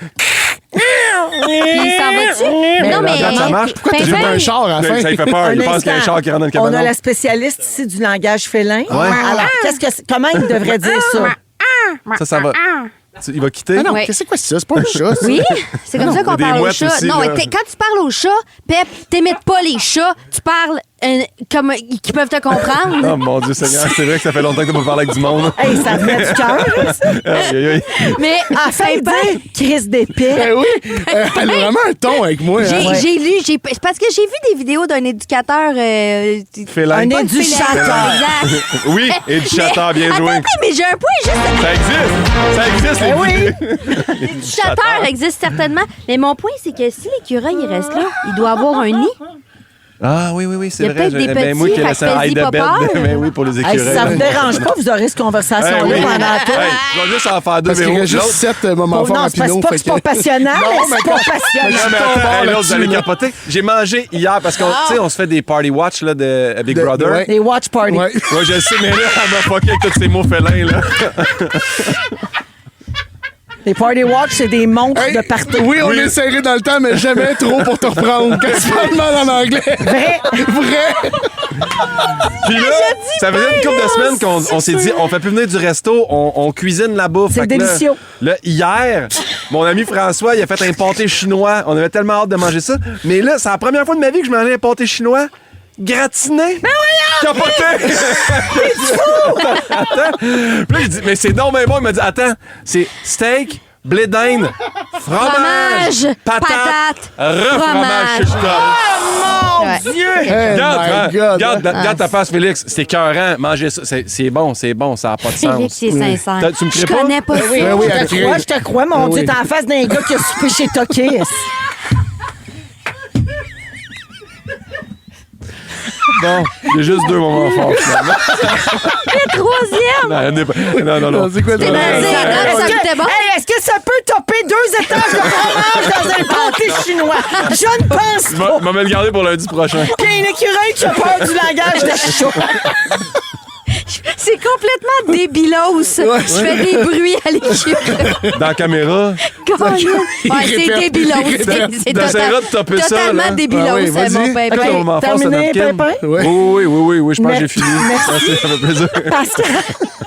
Il s'en va-tu? Non, mais. regarde, ça marche. Pourquoi t'as joué un char à la fin? Ça lui fait peur. Un Il pense qu'il y a un instant. char qui rentre dans le On cabanon. a la spécialiste ici du langage félin. Alors, comment il devrait dire ça? Ça va. Il va quitter. Ah non, Ouais. qu'est-ce que c'est ça? C'est pas un chat, ça. Oui, c'est comme ça Il y a qu'on des parle aux mouettes chats. aussi, Non, là. quand tu parles aux chats, Pep, t'imites pas les chats, tu parles comme qui peuvent te comprendre. Oh mon Dieu Seigneur, c'est vrai que ça fait longtemps que tu pas parlé avec du monde. Hey, ça venait du cœur, ça. Aïe, aïe, aïe. Mais Enfin, dire Chris d'épée. Ben oui, elle a vraiment un ton avec moi. j'ai hein. j'ai lu, c'est parce que j'ai vu des vidéos d'un éducateur. Félin. Un pas de éducateur. félin, exact. Oui, et du chateur, bien joué. Attends, mais j'ai un point juste. Ça existe. Ça existe, les oui. vidéos. Du chateur existe certainement. Mais mon point, c'est que si l'écureuil il reste là, il doit avoir un nid. Ah oui, c'est Il y a vrai. peut-être des Ben, moi petits, qui ai fait laissé que un fais-y hide pas bed. peur. Ben oui, pour les Hey, écureuils. si ça vous dérange pas, vous aurez cette conversation-là Eh oui. pendant tout. Hey, je vais juste en faire deux, Parce qu'il mais reste juste l'autre- 7 moments Bon, forts non, à c'est pas, Pinot. c'est pas passionnant, Non, mais mais c'est pas Non, passionnant. mais Bon, attends, hey, l'autre, là-dessus, vous allez là. capoter. J'ai mangé hier parce qu'on tu sais, on se fait des party watch là, de Big De- Brother. ouais. Les watch parties. Ouais. Ouais, je le sais, mais là, elle m'a fucké avec tous ces mots félins, là. Les party watch, c'est des montres Hey, de partout. oui, on est serré dans le temps, mais jamais trop pour te reprendre. Quand tu parles mal en anglais. Vrai. Vrai. Puis là, ça faisait une couple de semaines qu'on s'est dit, on fait plus venir du resto, on cuisine la bouffe. C'est Fait que là- délicieux. Là, hier, mon ami François, il a fait un pâté chinois. On avait tellement hâte de manger ça. Mais là, c'est la première fois de ma vie que je mangeais un pâté chinois gratiné. Mais voyons! Capoté! Attends. Puis là, il dit, mais c'est non, mais bon. Il m'a dit, attends, c'est steak, blé d'Inde, fromage, patate, refromage. Je suis comme, Ouais. Dieu! Hey, my God. Regarde ta face, Félix. C'est écœurant. Manger ça. C'est bon, ça n'a pas de sens. Félix, c'est sincère. Tu me crées Je pas? connais pas ça. Oui, Ben oui, elle je te crie. crois, je te crois. Mon Ben Dieu, oui. t'es en face d'un gars qui a soupé chez Tokis. Bon, j'ai juste 2 moments forts, finalement. Le troisième! Non. C'est quoi T'es ça? basé, Est-ce ça que- goûtait bon? Hey, est-ce que ça peut topper 2 étages de fromage dans un pâté chinois? Je ne pense pas. Je vais me le garder pour lundi prochain. Il y a une écureuil qui a peur du langage de chat. C'est complètement débilos. Je fais des bruits à l'équipe. Dans la caméra. Ouais, c'est débilos. C'est T'essaieras de topper ça, là. totalement débilos, Ah oui, c'est vas-y. mon pépin. Ok, on m'en force, terminé, napkin. Pépin? Ouais. Oui, je pense que j'ai fini. Merci. Ça fait plaisir. Pascal.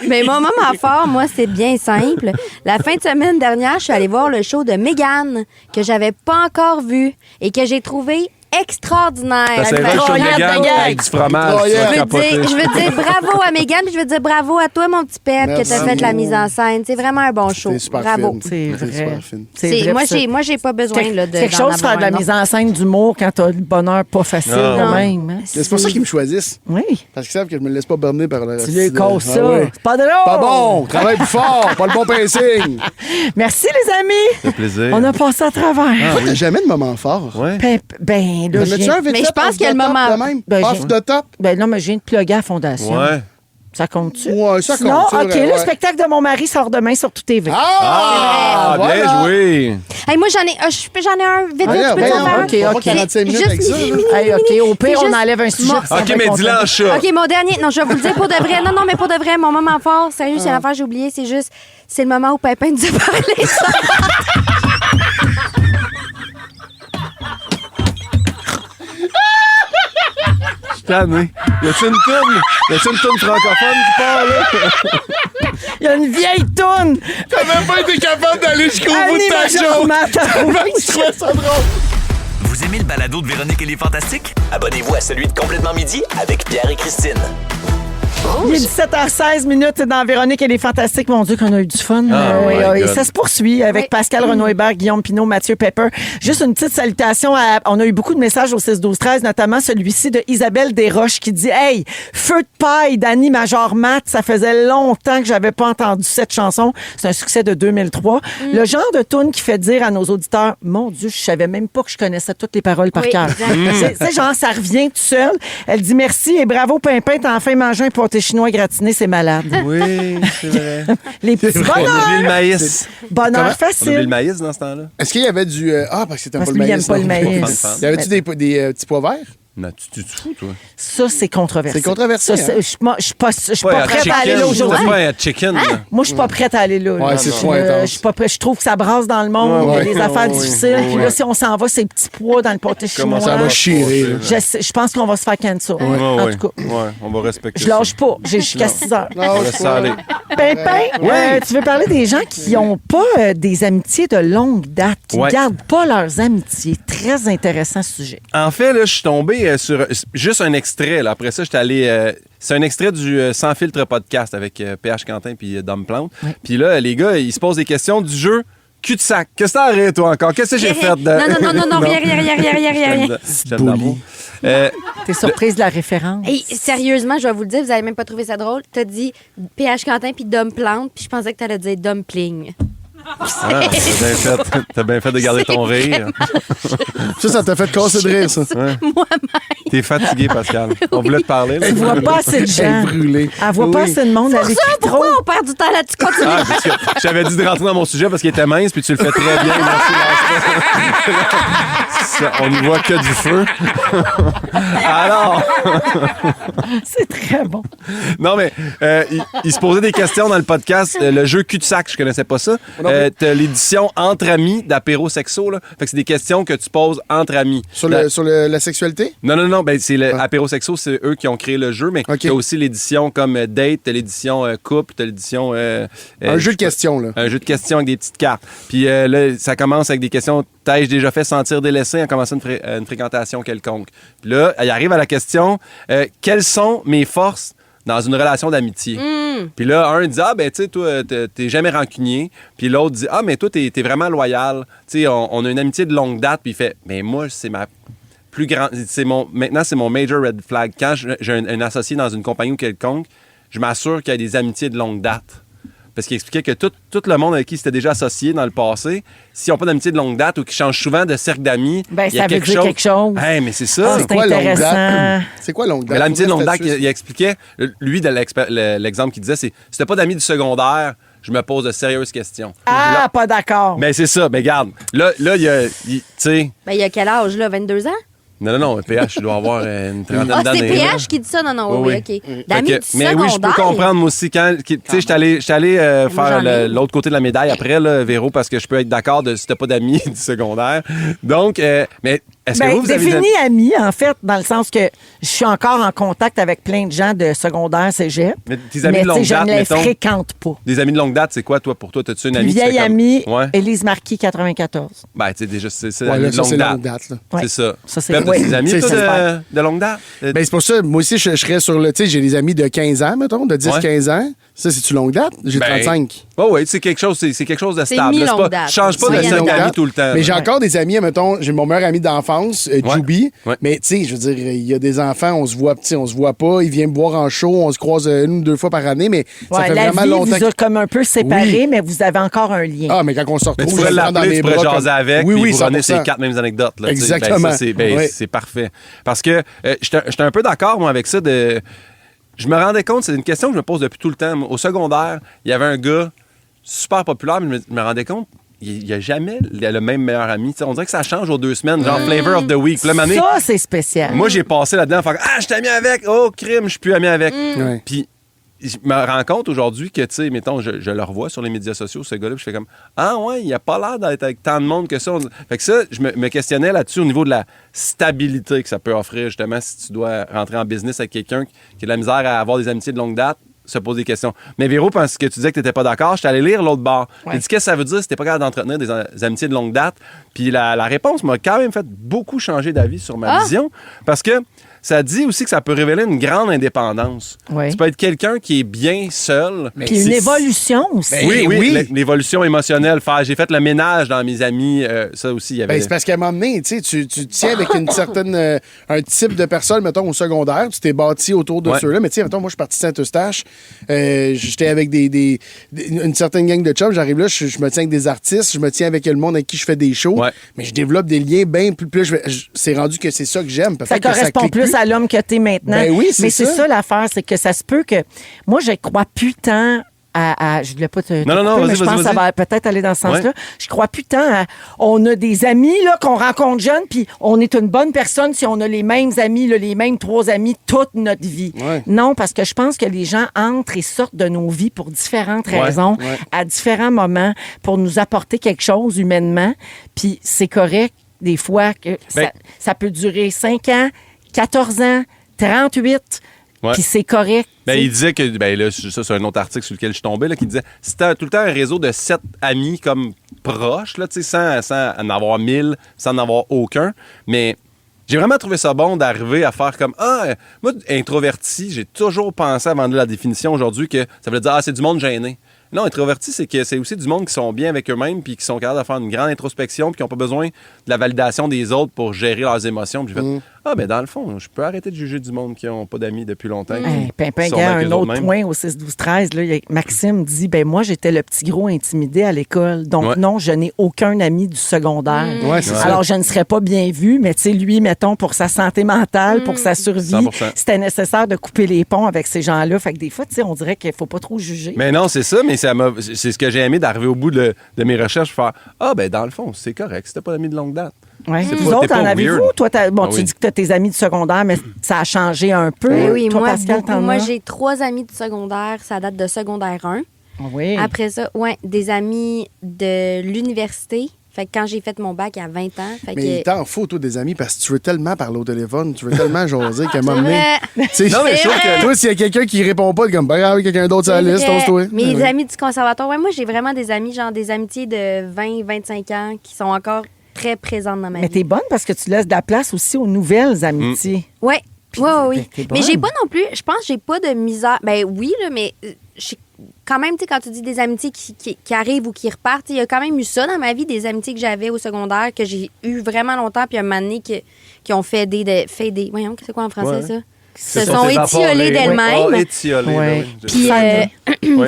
Mais mon moment fort, moi, c'est bien simple. La fin de semaine dernière, je suis allée voir le show de Mégane, que j'avais pas encore vu et que j'ai trouvé extraordinaire. T'essaieras le show de Broyade Mégane de gag. avec du fromage. Broyade. tu vas Je capoter. veux dire bravo à Mégane, puis je veux dire bravo à toi, mon petit Pep, que Merci. t'as fait la mise en scène. C'est vraiment un bon show. C'est super Bravo. fine. C'est vrai. super fine. C'est vrai, ça. Moi, j'ai pas besoin là, de. quelque d'en chose de faire de la avoir un mise en scène d'humour quand t'as le bonheur pas facile Non. de même. Hein? C'est pour ça qu'ils me choisissent. Oui. Parce qu'ils savent que je me laisse pas berner par le Tu lui casses ça. Ah ouais. C'est pas drôle. Pas bon, travaille plus fort, pas le bon pacing. Merci, les amis. Ça fait plaisir. On a passé à travers. Toi, t'as jamais de moment fort. Ouais. Ben, là, T'en je as-tu viens... un vite Mais fait je pense off qu'il y a the le top moment- de même? Ben, Off j'ai- the top? Ben non, mais je viens de plugger à la fondation. Ouais. Ça compte-tu? Ouais, ça Sinon, compte, c'est OK, vrai, le ouais. spectacle de mon mari sort demain sur Tout TV. Ah, voilà. bien joué. Hey, moi, j'en ai un vite, tu peux Voyons, t'en faire un? OK, on va pas OK. 45 minutes Juste avec ça. là. Hey, OK, au pire, C'est on juste- enlève un sujet. Mon- puis ça OK, va mais être dis-le en content. chat. OK, mon dernier. Non, je vais vous le dire pour de vrai. Non, mais pour de vrai, mon moment fort, sérieux, c'est l'affaire que j'ai oublié. C'est juste, c'est le moment où Pépin nous a parlé. Je suis tanné. Y a-tu une toune francophone qui part, là? Il y a une vieille toune. T'as même pas été capable d'aller jusqu'au bout de ta Annie joke. Majormat. Je trouvais ça drôle. Vous aimez le balado de Véronique et les Fantastiques? Abonnez-vous à celui de Complètement Midi avec Pierre et Christine. Il est 17h16 minutes dans Véronique et les Fantastiques. Mon Dieu, qu'on a eu du fun. Oh my Et God. ça se poursuit avec Pascal Renaud-Hébert, Guillaume Pinot, Mathieu Pepper. Juste une petite salutation. On a eu beaucoup de messages au 6-12-13, notamment celui-ci de Isabelle Desroches qui dit « Hey, feu de paille d'Annie Major-Matt, ça faisait longtemps que j'avais pas entendu cette chanson. C'est un succès de 2003. Le genre de tune qui fait dire à nos auditeurs « Mon Dieu, je savais même pas que je connaissais toutes les paroles par Oui, cœur. » C'est genre, ça revient tout seul. Elle dit « Merci et bravo, Pimpin, t'as enfin mangé un pâté chinois gratiné, c'est malade. » Oui, c'est vrai. Les petits On oublie le bonheurs. maïs. Bonheur On oublie le facile. maïs dans ce temps-là? Est-ce qu'il y avait du. Parce que c'était Parce pas le qu'il aime maïs. pas le non? maïs. Fan. Y avait-tu des petits pois verts? Non, tu te fous, toi? Ça, c'est controversé. C'est controversé, Ça, hein? je suis pas un prête à aller là chicken. aujourd'hui. C'est pas un chicken, là. Moi, je suis pas prête à aller là. Ouais, là. c'est Je- trop intense. Je suis pas prête. Je trouve que ça brasse dans le monde. Ouais, Il y a des ouais. affaires Ouais, difficiles. ouais. Puis là, si on s'en va, ces petits pois dans le pâté chinois. Ça va chier. là. Je pense qu'on va se faire cancel. Ouais, En ouais. tout cas. Ouais, on va respecter Je lâche pas. J'ai jusqu'à Non. 6 heures. On laisse ça aller. Pimpin, tu veux parler des gens qui n'ont pas des amitiés de longue date, qui ne Ouais. gardent pas leurs amitiés. Très intéressant ce sujet. En fait, là, je suis tombé sur juste un extrait. Là. Après ça, j'étais allé... c'est un extrait du Sans filtre podcast avec PH Quentin puis Dom Plante. Puis là, les gars, ils se posent des questions du jeu cul-de-sac. Qu'est-ce que t'as arrêté, toi, encore? Qu'est-ce que j'ai fait? Non, rien. J'aime d'amour. T'es surprise de la référence? Hey, sérieusement, je vais vous le dire, vous avez même pas trouvé ça drôle. T'as dit PH Quentin puis Dom Plante, puis je pensais que t'allais dire Dumpling. T'as bien fait de garder ton rire. Ça t'a fait casser de rire, ça. Moi-même. T'es fatigué, Pascal. On voulait te parler. là. Tu vois pas assez de Elle gens. est brûlée. Elle voit pas Oui. assez de monde. Elle écrit trop. Pourquoi on perd du temps là-dessus? Continue. Ah, parce que j'avais dit de rentrer dans mon sujet parce qu'il était mince, puis tu le fais très bien. Merci, lâche pas. On n'y voit que du feu. Alors, C'est très bon. non, mais il se posait des questions dans le podcast. Le jeu cul-de-sac, je connaissais pas ça. T'as l'édition Entre amis d'apéro sexo. Là. Fait que c'est des questions que tu poses entre amis. Sur la sexualité? Non. Ben, c'est le apéro sexo, c'est eux qui ont créé le jeu, mais OK. t'as aussi l'édition comme date, t'as l'édition couple, t'as l'édition... Un jeu de questions, là. Un jeu de questions avec des petites cartes. Puis là, ça commence avec des questions. T'as-je déjà fait sentir délaissé en commençant une fréquentation quelconque? Puis là, il arrive à la question quelles sont mes forces dans une relation d'amitié? Puis là, un dit ben, tu sais, toi, t'es jamais rancunier. Puis l'autre dit mais toi, t'es vraiment loyal. Tu sais, on a une amitié de longue date. Puis il fait mais moi, c'est ma plus grande. Maintenant, c'est mon major red flag. Quand j'ai un associé dans une compagnie ou quelconque, je m'assure qu'il y a des amitiés de longue date. Parce qu'il expliquait que tout le monde avec qui il s'était déjà associé dans le passé, s'ils n'ont pas d'amitié de longue date ou qu'ils changent souvent de cercle d'amis, Ben, il y a ça veut dire quelque chose. Hey, mais c'est ça. Ah, C'est quoi longue intéressant. date? C'est quoi longue Mais date? l'amitié de longue date, Faudrait il expliquait, lui, de l'exemple qu'il disait, c'est si t'as pas d'amis du secondaire, je me pose de sérieuses questions. Ah, Là- pas d'accord. Mais c'est ça, mais regarde, là, tu sais, Ben, il y a quel âge, là? 22 ans? non, PH, je dois avoir une trentaine Ah, c'est d'années. là. PH qui dit ça? Non, Oui, oui, OK. Fait D'amis que- du mais oui, je peux secondaire. comprendre, moi aussi. Tu sais, j'étais allé faire j'en ai. l'autre côté de la médaille après, là, Véro, parce que je peux être d'accord de si t'as pas d'amis du secondaire. Donc, mais est-ce que Ben, vous avez définis ami, en fait, dans le sens que je suis encore en contact avec plein de gens de secondaire, cégep. Mais tes amis de tu sais, longue je date, ne les mettons, fréquente pas. des amis de longue date, c'est quoi, toi, pour toi? T'as-tu une Plus amie qui fait vieille comme- amie, Ouais. Élise Marquis, 94. Ben, tu sais, déjà, c'est Ouais, ami là, de ça, longue c'est date. longue date, là. Ouais. C'est ça. Ça, c'est- Pep, t'as ouais. des amis, C'est toi, super. de longue date? Ben, c'est pour ça, moi aussi, je serais sur le. Tu sais, j'ai des amis de 15 ans, mettons, de 10-15 ans. Ça, c'est-tu longue date? J'ai Ben, 35. Oh, oui, c'est quelque chose de stable. là. C'est mi-longue pas- date. change pas de Moyenne cercle longue d'amis date. tout le temps. Mais j'ai là. encore des amis, mettons, j'ai mon meilleur ami d'enfance, Juby. Ouais. Mais, tu sais, je veux dire, il y a des enfants, on se voit pas. Il vient me voir en show, on se croise 1 ou 2 fois par année, mais ça Ouais, fait la vraiment vie longtemps. vous a comme un peu séparés, Oui. mais vous avez encore un lien. Ah, mais quand on se Mais retrouve, tu je pourrais le prends dans l'appeler, mes tu pourrais bras jaser comme- avec, Oui, puis oui, vous prenez 100%. ces 4 mêmes anecdotes. Là, tu sais. Exactement. Ben, ça, Ouais. c'est parfait. Parce que j'étais un peu d'accord, moi, avec ça. Je me rendais compte, c'est une question que je me pose depuis tout le temps. Au secondaire, il y avait un gars super populaire, mais je me rendais compte, il n'y a jamais le même meilleur ami. Tu sais, on dirait que ça change aux 2 semaines, genre flavor of the week. Puis là, mané, Ça, c'est spécial. moi, j'ai passé là-dedans en faisant je suis ami avec, oh, crime, je suis plus ami avec. Ouais. Puis, je me rends compte aujourd'hui que, tu sais, mettons, je le revois sur les médias sociaux, ce gars-là, puis je fais comme ah ouais, il a pas l'air d'être avec tant de monde que ça. Fait que ça, je me questionnais là-dessus au niveau de la stabilité que ça peut offrir, justement, si tu dois rentrer en business avec quelqu'un qui a de la misère à avoir des amitiés de longue date. se poser des questions. Mais Véro, parce que tu disais que tu n'étais pas d'accord, je suis allé lire l'autre bord. J'ai dit, qu'est-ce que ça veut dire si tu n'es pas capable d'entretenir des amitiés de longue date? Puis la réponse m'a quand même fait beaucoup changer d'avis sur ma vision. Parce que ça dit aussi que ça peut révéler une grande indépendance. Oui. Tu peux être quelqu'un qui est bien seul. Puis une évolution aussi. Oui. L'évolution émotionnelle. J'ai fait le ménage dans mes amis. Ça aussi, il y avait... C'est parce qu'à un moment donné, tu tiens avec une certaine un type de personne, mettons, au secondaire. Tu t'es bâti autour de ceux-là. Mais tu sais, mettons, moi, je suis parti de Saint-Eustache. J'étais avec une certaine gang de chums. J'arrive là, je me tiens avec des artistes. Je me tiens avec le monde avec qui je fais des shows. Ouais. Mais je développe des liens bien plus. C'est rendu que c'est ça que j'aime. Ça correspond plus à l'homme que t'es maintenant. Ben oui, mais c'est ça l'affaire, c'est que ça se peut que... Moi, je crois plus tant à je voulais pas te non, mais je pense que ça va peut-être aller dans ce sens-là. Je crois plus tant à... On a des amis là qu'on rencontre jeunes, puis on est une bonne personne si on a les mêmes amis, là, les mêmes 3 amis toute notre vie. Ouais. Non, parce que je pense que les gens entrent et sortent de nos vies pour différentes raisons, à différents moments, pour nous apporter quelque chose humainement, puis c'est correct des fois que ça peut durer 5 ans, 14 ans, 38, puis c'est correct. Il disait que, là, ça, c'est un autre article sur lequel je suis tombé, là, qui disait si t'as tout le temps un réseau de 7 amis comme proches, là, sans en avoir 1000, sans en avoir aucun, mais j'ai vraiment trouvé ça bon d'arriver à faire comme moi, introverti, j'ai toujours pensé avant de la définition aujourd'hui que ça voulait dire c'est du monde gêné. Non, introverti, c'est que c'est aussi du monde qui sont bien avec eux-mêmes puis qui sont capables de faire une grande introspection puis qui n'ont pas besoin de la validation des autres pour gérer leurs émotions. Puis j'ai fait, dans le fond, je peux arrêter de juger du monde qui n'ont pas d'amis depuis longtemps. Pimpin, il y a un autre point au 6-12-13. Là, Maxime dit, moi, j'étais le petit gros intimidé à l'école. Donc, non, je n'ai aucun ami du secondaire. Alors, je ne serais pas bien vu, mais tu sais, lui, mettons, pour sa santé mentale, pour sa survie, 100%. C'était nécessaire de couper les ponts avec ces gens-là. Fait que des fois, tu sais, on dirait qu'il ne faut pas trop juger. Mais non, c'est ça, mais c'est ce que j'ai aimé d'arriver au bout de mes recherches, faire dans le fond, c'est correct, c'était pas d'amis de longue date. Ouais. Vous autres, en avez-vous? Toi, tu dis que tu as tes amis du secondaire, mais ça a changé un peu. Oui, toi, moi, Pascal, moi j'ai 3 amis du secondaire. Ça date de secondaire 1. Oui. Après ça, des amis de l'université. Fait que quand j'ai fait mon bac à 20 ans... Mais il t'en faut, toi, des amis, parce que tu veux tellement parler au téléphone, tu veux tellement jaser qu'à un moment donné... Non, mais je trouve que toi, s'il y a quelqu'un qui répond pas, comme, quelqu'un d'autre sur la liste, toi. Mes amis du conservatoire, moi, j'ai vraiment des amis, genre des amitiés de 20-25 ans qui sont encore très présentes dans ma vie. Mais t'es bonne parce que tu laisses de la place aussi aux nouvelles amitiés. Oui. Oui. Mais j'ai pas non plus... Je pense que j'ai pas de misère... Oui, là, mais... Quand même, tu sais, quand tu dis des amitiés qui arrivent ou qui repartent, il y a quand même eu ça dans ma vie, des amitiés que j'avais au secondaire, que j'ai eu vraiment longtemps, puis un moment donné qui ont fait des... Voyons, c'est quoi en français, ça? Se sont étiolées d'elles-mêmes. Étiolées, puis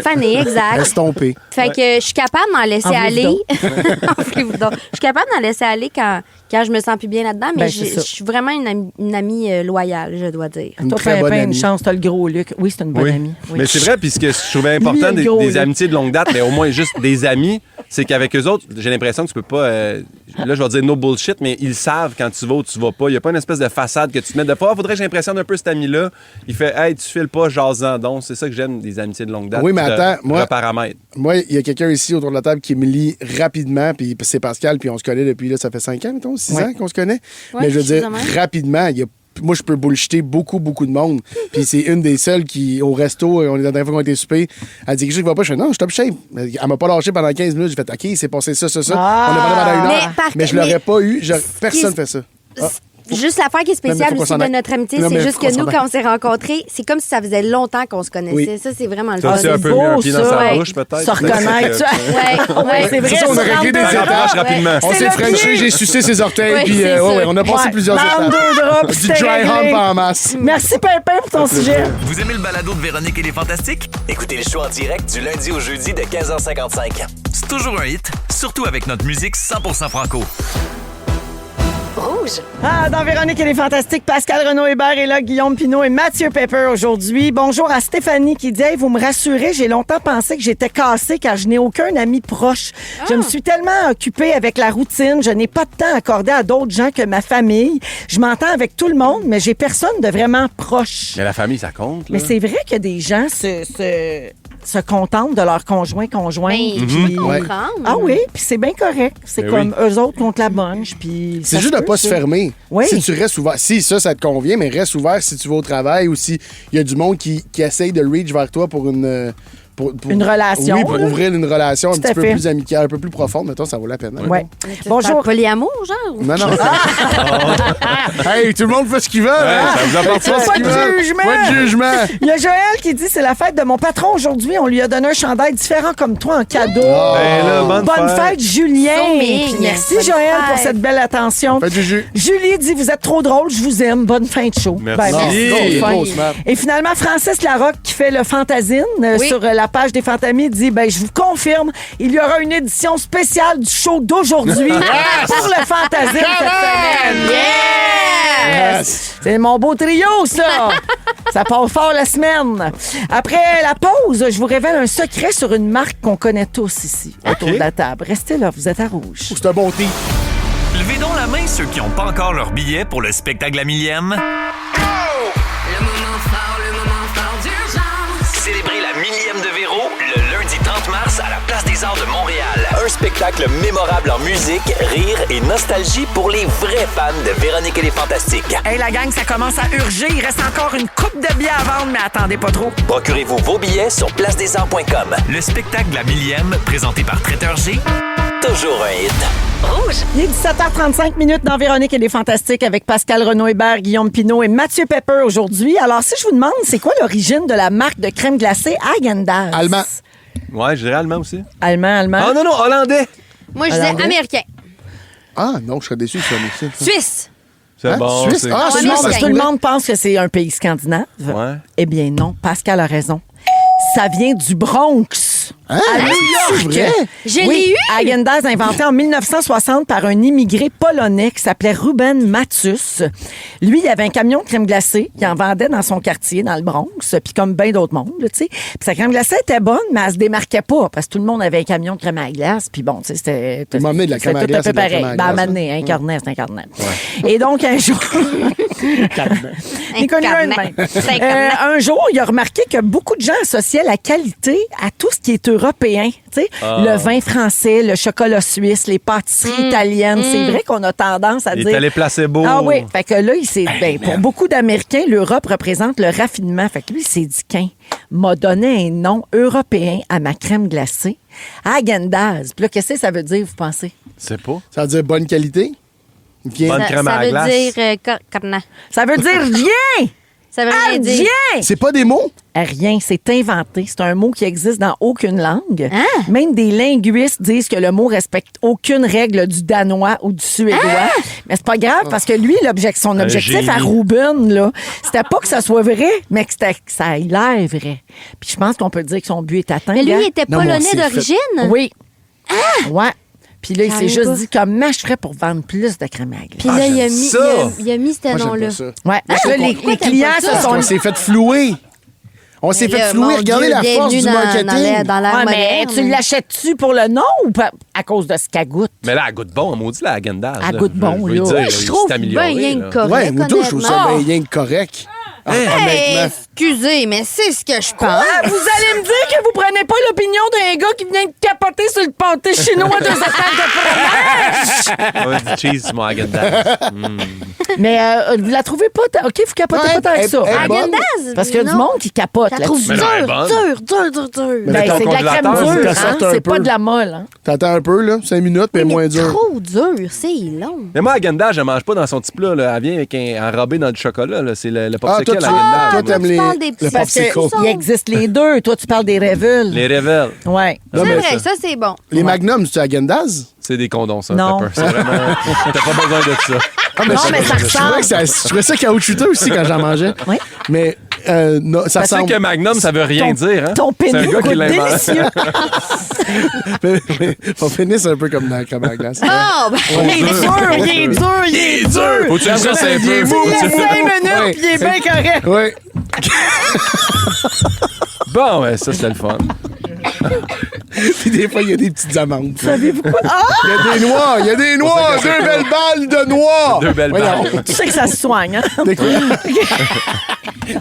fanées, exact. Estompées. Fait que je suis capable d'en laisser aller. Je suis capable d'en laisser aller quand je me sens plus bien là-dedans, mais je suis vraiment une amie loyale, je dois dire. Toi, Pimpin, une chance, t'as le gros Luc. Oui, c'est une bonne amie. Oui. Mais c'est vrai, puis ce que je trouvais important des amitiés de longue date, mais au moins juste des amis, c'est qu'avec eux autres, j'ai l'impression que tu peux pas... là, je vais dire no bullshit, mais ils savent quand tu vas ou tu vas pas. Il n'y a pas une espèce de façade que tu te mets de pas. Faudrait que j'impressionne un peu cet ami-là. Il fait, hey, tu files pas, jases-en donc. C'est ça que j'aime des amitiés de longue date. Oui, mais attends, moi, il y a quelqu'un ici autour de la table qui me lit rapidement, puis c'est Pascal, puis on se connaît depuis, là, ça fait 5 ans, mettons, 6 ans qu'on se connaît. Mais je veux dire, rapidement, moi, je peux bullshiter beaucoup de monde. Puis c'est une des seules qui, au resto, on est la dernière fois qu'on a été souper, elle dit quelque chose qui va pas. Je fais non, je top shape. Elle m'a pas lâché pendant 15 minutes. J'ai fait OK, il s'est passé ça. On a parlé pendant 1 heure. Mais je l'aurais pas eu. Personne fait ça. Juste l'affaire qui est spéciale aussi de notre amitié, c'est juste que nous, quand on s'est rencontrés, c'est comme si ça faisait longtemps qu'on se connaissait. Oui. Ça, c'est vraiment le fun. C'est un peu mieux, un pied dans sa bouche, peut-être. Se reconnaître. Oui, c'est vrai. On a réglé des étapes rapidement. On s'est frenché, j'ai sucé ses orteils, puis on a passé plusieurs étapes. Du dry hump en masse. Merci, Pimpin, pour ton sujet. Vous aimez le balado de Véronique et les Fantastiques? Écoutez le show en direct du lundi au jeudi de 15h55. C'est toujours un hit, surtout avec notre musique 100% franco. Rouge. Dans Véronique et les Fantastiques, Pascal Renaud-Hébert est là, Guillaume Pinault et Mathieu Pepper aujourd'hui. Bonjour à Stéphanie qui dit hey, vous me rassurez, j'ai longtemps pensé que j'étais cassée car je n'ai aucun ami proche. Je me suis tellement occupée avec la routine, je n'ai pas de temps accordé à d'autres gens que ma famille. Je m'entends avec tout le monde, mais j'ai personne de vraiment proche. Mais la famille, ça compte. Là. Mais c'est vrai que des gens se se contentent de leur conjoint. Ben, puis- comprendre. Ah oui, puis c'est bien correct. C'est Ben comme eux autres contre la bunch. Puis C'est ça juste de peut, pas se ça. fermer. Oui. Si tu restes ouvert, si ça te convient, mais reste ouvert si tu vas au travail ou si il y a du monde qui essaye de reach vers toi pour une... Pour Une relation, Oui, pour là. ouvrir une relation un Tout à petit peu fait. plus amicale, un peu plus profonde. Mettons, ça vaut la peine. Hein? Ouais. Bonjour. Bonjour. Polyamour, genre? Non, non. Hey, tout le monde fait ce qu'il veut. hein? ça vous appartient. Fait ce Pas qu'il de veut. jugement. Pas de jugement. Il y a Joël qui dit c'est la fête de mon patron aujourd'hui. On lui a donné un chandail différent comme toi en cadeau. Ben là, bonne fête. Julien. So Puis mignon. merci Bonne Joël pour fête. cette belle attention. Faites Juju. Julie dit vous êtes trop drôle, je vous aime. Bonne fin de show. Merci. Non, Merci. c'est Fin. beau, Smart. Et finalement, Francis Larocque qui fait le Fantasine Oui. sur la page des Fantamis dit ben je vous confirme, il y aura une édition spéciale du show d'aujourd'hui pour le Fantasine cette semaine. Yes! C'est mon beau trio, ça! Ça part fort la semaine. Après la pause, je vous révèle un secret sur une marque qu'on connaît tous ici, autour de la table. Restez là, vous êtes à rouge. C'est un bon team. Levez donc la main ceux qui n'ont pas encore leur billet pour le spectacle à millième. Le moment fort d'urgence. Célébrez la millième de Véro le lundi 30 mars à la Place des Arts de Montréal. Un spectacle mémorable en musique, rire et nostalgie pour les vrais fans de Véronique et les Fantastiques. Hey, la gang, ça commence à urger. Il reste encore une coupe de billets à vendre, mais attendez pas trop. Procurez-vous vos billets sur placedesarts.com. Le spectacle de la millième, présenté par Traiteur G. Toujours un hit. Il est 17h35 minutes dans Véronique et les Fantastiques avec Pascal Renaud-Hébert, Guillaume Pinault et Mathieu Pepper aujourd'hui. Alors, si je vous demande, c'est quoi l'origine de la marque de crème glacée Häagen-Dazs? Allemand. Ouais, je dirais allemand aussi. Allemand. Ah non, hollandais. Moi, je disais Alors, américain. Ah non, je serais déçu de ça. Merci. Suisse. C'est Hein? bon. Suisse? c'est- Ah, c'est Suisse, bon, ça se Tout le pourrait. monde pense que c'est un pays scandinave. Ouais. Eh bien non, Pascal a raison. Ça vient du Bronx. Hein? À New C'est York. vrai? Je Oui, l'ai eu. Häagen-Dazs inventé en 1960 par un immigré polonais qui s'appelait Ruben Matus. Lui, il avait un camion de crème glacée. Il en vendait dans son quartier, dans le Bronx, puis comme bien d'autres mondes, là, tu sais. Puis sa crème glacée était bonne, mais elle se démarquait pas parce que tout le monde avait un camion de crème à glace. Puis bon, tu sais, c'était... Vous m'emmenez de la c'était crème à tout glace un et peu de la pareil. crème à Ben, à un glace, moment donné, un carnet, c'est un carnet. Et donc, un jour... Il connaît un de même. Un jour, il a remarqué que beaucoup de gens associaient la qualité à tout ce qui est européen. Tu sais, le vin français, le chocolat suisse, les pâtisseries italiennes. C'est vrai qu'on a tendance à Il dire... est allé placebo. Ah oui, fait que là, il s'est... Ben, pour beaucoup d'Américains, l'Europe représente le raffinement. Fait que lui, il s'est dit qu'un m'a donné un nom européen à ma crème glacée. Häagen-Dazs. Puis là, qu'est-ce que ça veut dire, vous pensez? C'est pas. Ça veut dire bonne qualité? Bien. Bonne crème à Ça veut glace. dire carnet. Ça veut dire rien! Ça veut rien dire. Rien! C'est pas des mots? Rien, c'est inventé. C'est un mot qui existe dans aucune langue. Hein? Même des linguistes disent que le mot respecte aucune règle du danois ou du suédois. Mais c'est pas grave parce que lui, son objectif génie. à Ruben, là, c'était pas que ça soit vrai, mais que ça ait l'air vrai. Puis je pense qu'on peut dire que son but est atteint. Mais lui, gars. il était Non, mais on polonais s'est d'origine. Oui. Ouais. Puis là, il s'est J'arrive juste pas. dit comment je ferais pour vendre plus de crème à glace. Puis là, il a j'aime mis, ça. il a mis ce Moi, j'aime nom-là. pas ça. Ouais. Parce que là, les pourquoi t'aimes clients pas ça? se On sont... s'est fait flouer. On s'est fait flouer. Regardez la force du marketing. Dans l'air Ouais, mais moderne. tu l'achètes-tu pour le nom ou à cause de ce qu'elle goûte? Mais là, elle goûte bon, on maudit la Häagen-Dazs. Elle là. goûte bon, Je veux là. dire, Ouais, je il trouve s'est amélioré, bien rien là. que correct, Ouais, moi, tout, je trouve ça honnêtement. bien correct. Hey, Honnêtement. excusez, mais c'est ce que je pense. Ah, vous allez me dire que vous prenez pas l'opinion d'un gars qui vient de capoter sur le pâté chinois de sa table de fromage. Ouais, du cheese sur mon Häagen-Dazs. Mais vous la trouvez pas... OK, vous capotez Ouais, pas tant que ça. elle- bonne. Häagen-Dazs? Parce qu'il y a du non. monde qui capote Je la trouve là-dessus. Mais non, elle est bonne. dur. Mais Ben, ton c'est de la crème congélateur, dure, t'as hein? sorti un C'est peu. pas de la molle. Hein? T'attends un peu, là. 5 minutes, puis moins dur. Trop dur, c'est long. Mais moi, Häagen-Dazs, je ne mange pas dans son petit plat. Là. Elle vient avec enrobé dans du chocolat. Là. C'est le Ah, popsicle toi, Häagen-Dazs. toi, là. t'aimes tu les, parles des le petits- Parce popsicle. qu'il existe les deux. Toi, tu parles des Revels. Les Revel. Ouais. Ah, C'est ben, vrai, ça, c'est bon. Les Magnums, tu Häagen-Dazs? C'est des condoms, ça. Non. T'as peur. C'est vraiment... T'as pas besoin de ça. Ah, Non, mais ça je trouvais ressemble. que je trouvais ça caoutchouteux aussi quand j'en mangeais. Oui. Mais non, ça Tu sais ressemble. que Magnum, ça veut rien dire. Hein? Ton C'est un pénis gars qui goûte l'invente. délicieux. Mais on finit un peu comme dans la crème à glace. Oh, ben, Il est dur. Faut que tu le fasses un peu. mou. Faut que Il tu a le 5 fasses. minutes, Ouais. puis il est bien correct. Oui. Bon, ouais, ça, c'était le fun. Puis des fois, il y a des petites amandes. Savez-vous quoi? Ah! Il y a des noix, il y a des noix, ça que deux c'est belles balles de noix. Deux belles Voyons. balles. Tu sais que ça se soigne, hein? De quoi?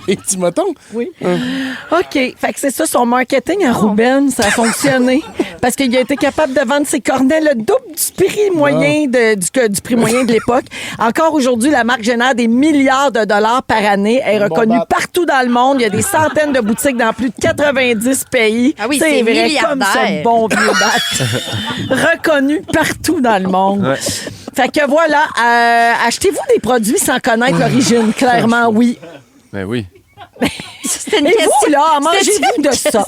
Les petits motons. Oui. OK. Fait que c'est ça, son marketing à Rouben, ça a fonctionné. Parce qu'il a été capable de vendre ses cornets le double du prix moyen du prix moyen de l'époque. Encore aujourd'hui, la marque génère des milliards de dollars par année. Elle est reconnue partout dans le monde. Il y a des centaines de boutiques dans plus de 90 pays. Ah oui, c'est vrai, milliardaire. comme ce bon vieux bat. Reconnu partout dans le monde. Ouais. Fait que voilà, achetez-vous des produits sans connaître l'origine. Clairement, oui. Ben oui. C'était une Et question. vous, là, mangez-vous C'était de une ça? question.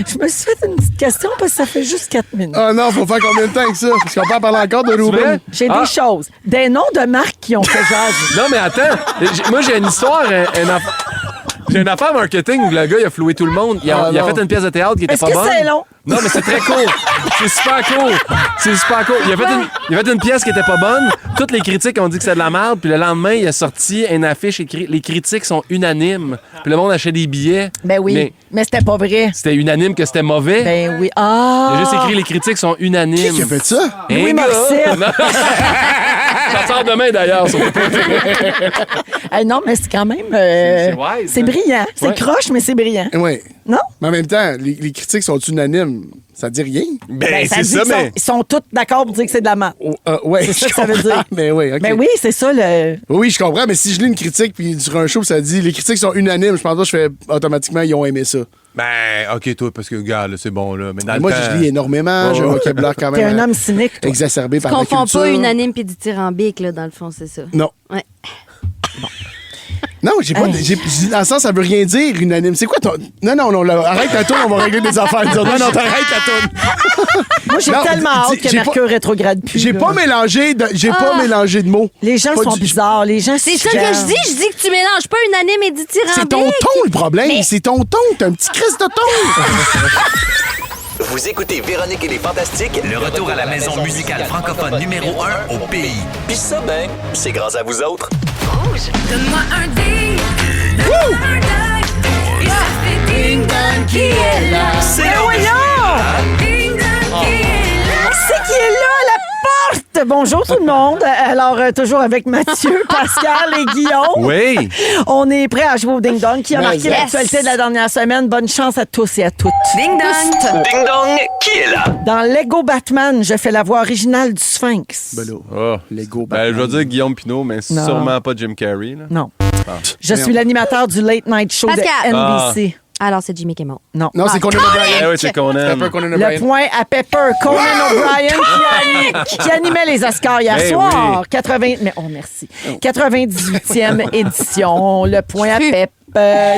Je me suis fait une petite question parce que ça fait juste 4 minutes. Ah non, faut faire combien de temps que ça? Parce qu'on peut en parler encore de vrai? Ruben. J'ai des choses. Des noms de marques qui ont fait jaser. Non, mais attends. Moi, j'ai une histoire. J'ai une affaire marketing où le gars, il a floué tout le monde. Il a non. fait une pièce de théâtre qui était Est-ce pas que bonne. c'est long? Non, mais c'est très court. C'est super court. C'est super court. Il a fait une pièce qui était pas bonne. Toutes les critiques ont dit que c'était de la merde. Puis le lendemain, il a sorti une affiche écrite. Les critiques sont unanimes. Puis le monde achetait des billets. Ben oui, mais c'était pas vrai. C'était unanime que c'était mauvais. Ben oui. Ah! Il a juste écrit les critiques sont unanimes. Qui a fait ça? Un Louis gars. Morissette. Non. Ça sort demain d'ailleurs. sur- Non, mais c'est quand même... C'est wise, c'est hein? brillant. C'est Ouais. croche, mais c'est brillant. Oui. Non? Mais en même temps, les critiques sont unanimes. Ça dit rien? Ben, Ça c'est dit ça, qu'ils mais. ils sont tous d'accord pour dire que c'est de la merde. Ouais, C'est ça je que ça veut comprends, dire. Mais oui, OK. Ben oui, c'est ça le... Oui, je comprends, mais si je lis une critique puis sur un show, ça dit les critiques sont unanimes, je pense pas que je fais automatiquement ils ont aimé ça. Ben, OK, toi, parce que, gars, là, c'est bon, là. Mais dans Mais le moi, temps- je lis énormément, j'ai un vocabulaire quand T'es même un homme cynique, toi. exacerbé par la Confonds culture. pas unanime puis dithyrambique, là, dans le fond, c'est ça. Non. Ouais. Non, j'ai pas. Dans le sens, ça veut rien dire, unanime. C'est quoi ton. Non, là, arrête ta tourne, on va régler des affaires. Non, t'arrête ta tourne. Moi, j'ai Non, tellement hâte que j'ai Mercure rétrograde plus. J'ai là. pas mélangé de mots. Les gens Pas sont du- bizarres. Les gens C'est ça que je dis. Je dis que tu mélanges pas unanime et dithyrambique. C'est ton ton le problème, c'est ton ton. T'as un petit Christ de ton. Vous écoutez Véronique et les Fantastiques. Le retour à la maison musicale francophone numéro 1 au pays. Puis ça, ben, c'est grâce à vous autres. Donne-moi un ding, donne-moi un ding. Et ça fait ding dong qui est là. C'est voyons! Ding dong qui est là. C'est qui est là à la porte? Bonjour tout le monde. Alors, toujours avec Mathieu, Pascal et Guillaume. Oui. On est prêts à jouer au Ding Dong qui a marqué yes. l'actualité de la dernière semaine. Bonne chance à tous et à toutes. Ding dong. Ding dong, qui est là? Dans Lego Batman, je fais la voix originale du Sphinx. Ben là, Oh. Lego Ben, je vais dire Guillaume Pinot, mais Non. sûrement pas Jim Carrey, là. Non. Je suis l'animateur du Late Night Show Pascal. de NBC. Alors, c'est Jimmy Kimmel. Non. Non, c'est Conan Eh O'Brien. oui, c'est qu'on Pepper aime. Conan Le O'Brien. point à Pepper. Conan O'Brien qui animait les Oscars hier Eh soir. oui. 98e édition. Le point à Pep.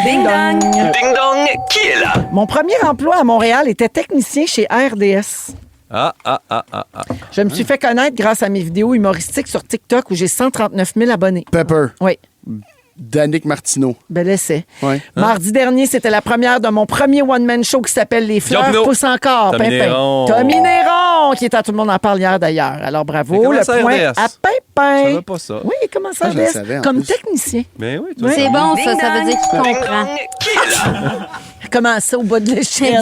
Ding dong. Ding dong, qui est là? Mon premier emploi à Montréal était technicien chez RDS. Ah. Je me suis fait connaître grâce à mes vidéos humoristiques sur TikTok où j'ai 139 000 abonnés. Pepper. Oui, Danick Martineau. bel essai. Ouais. Mardi dernier, c'était la première de mon premier one-man show qui s'appelle Les Fleurs Guillaume Pinot. poussent encore. Tommy Pimpin. Néron. Tommy Néron, qui est à Tout le monde en parle hier d'ailleurs. Alors Mais bravo. comment Le ça, point RDS? à Pimpin. Ça va pas ça. Oui, comment ça, Ah, je le RDS? savais, en Comme plus. technicien. Mais oui, toi, Oui. C'est bon, ça. Ça veut dire qu'il Ding comprend. dong, qui est là? Comment ça, au bas de l'échelle?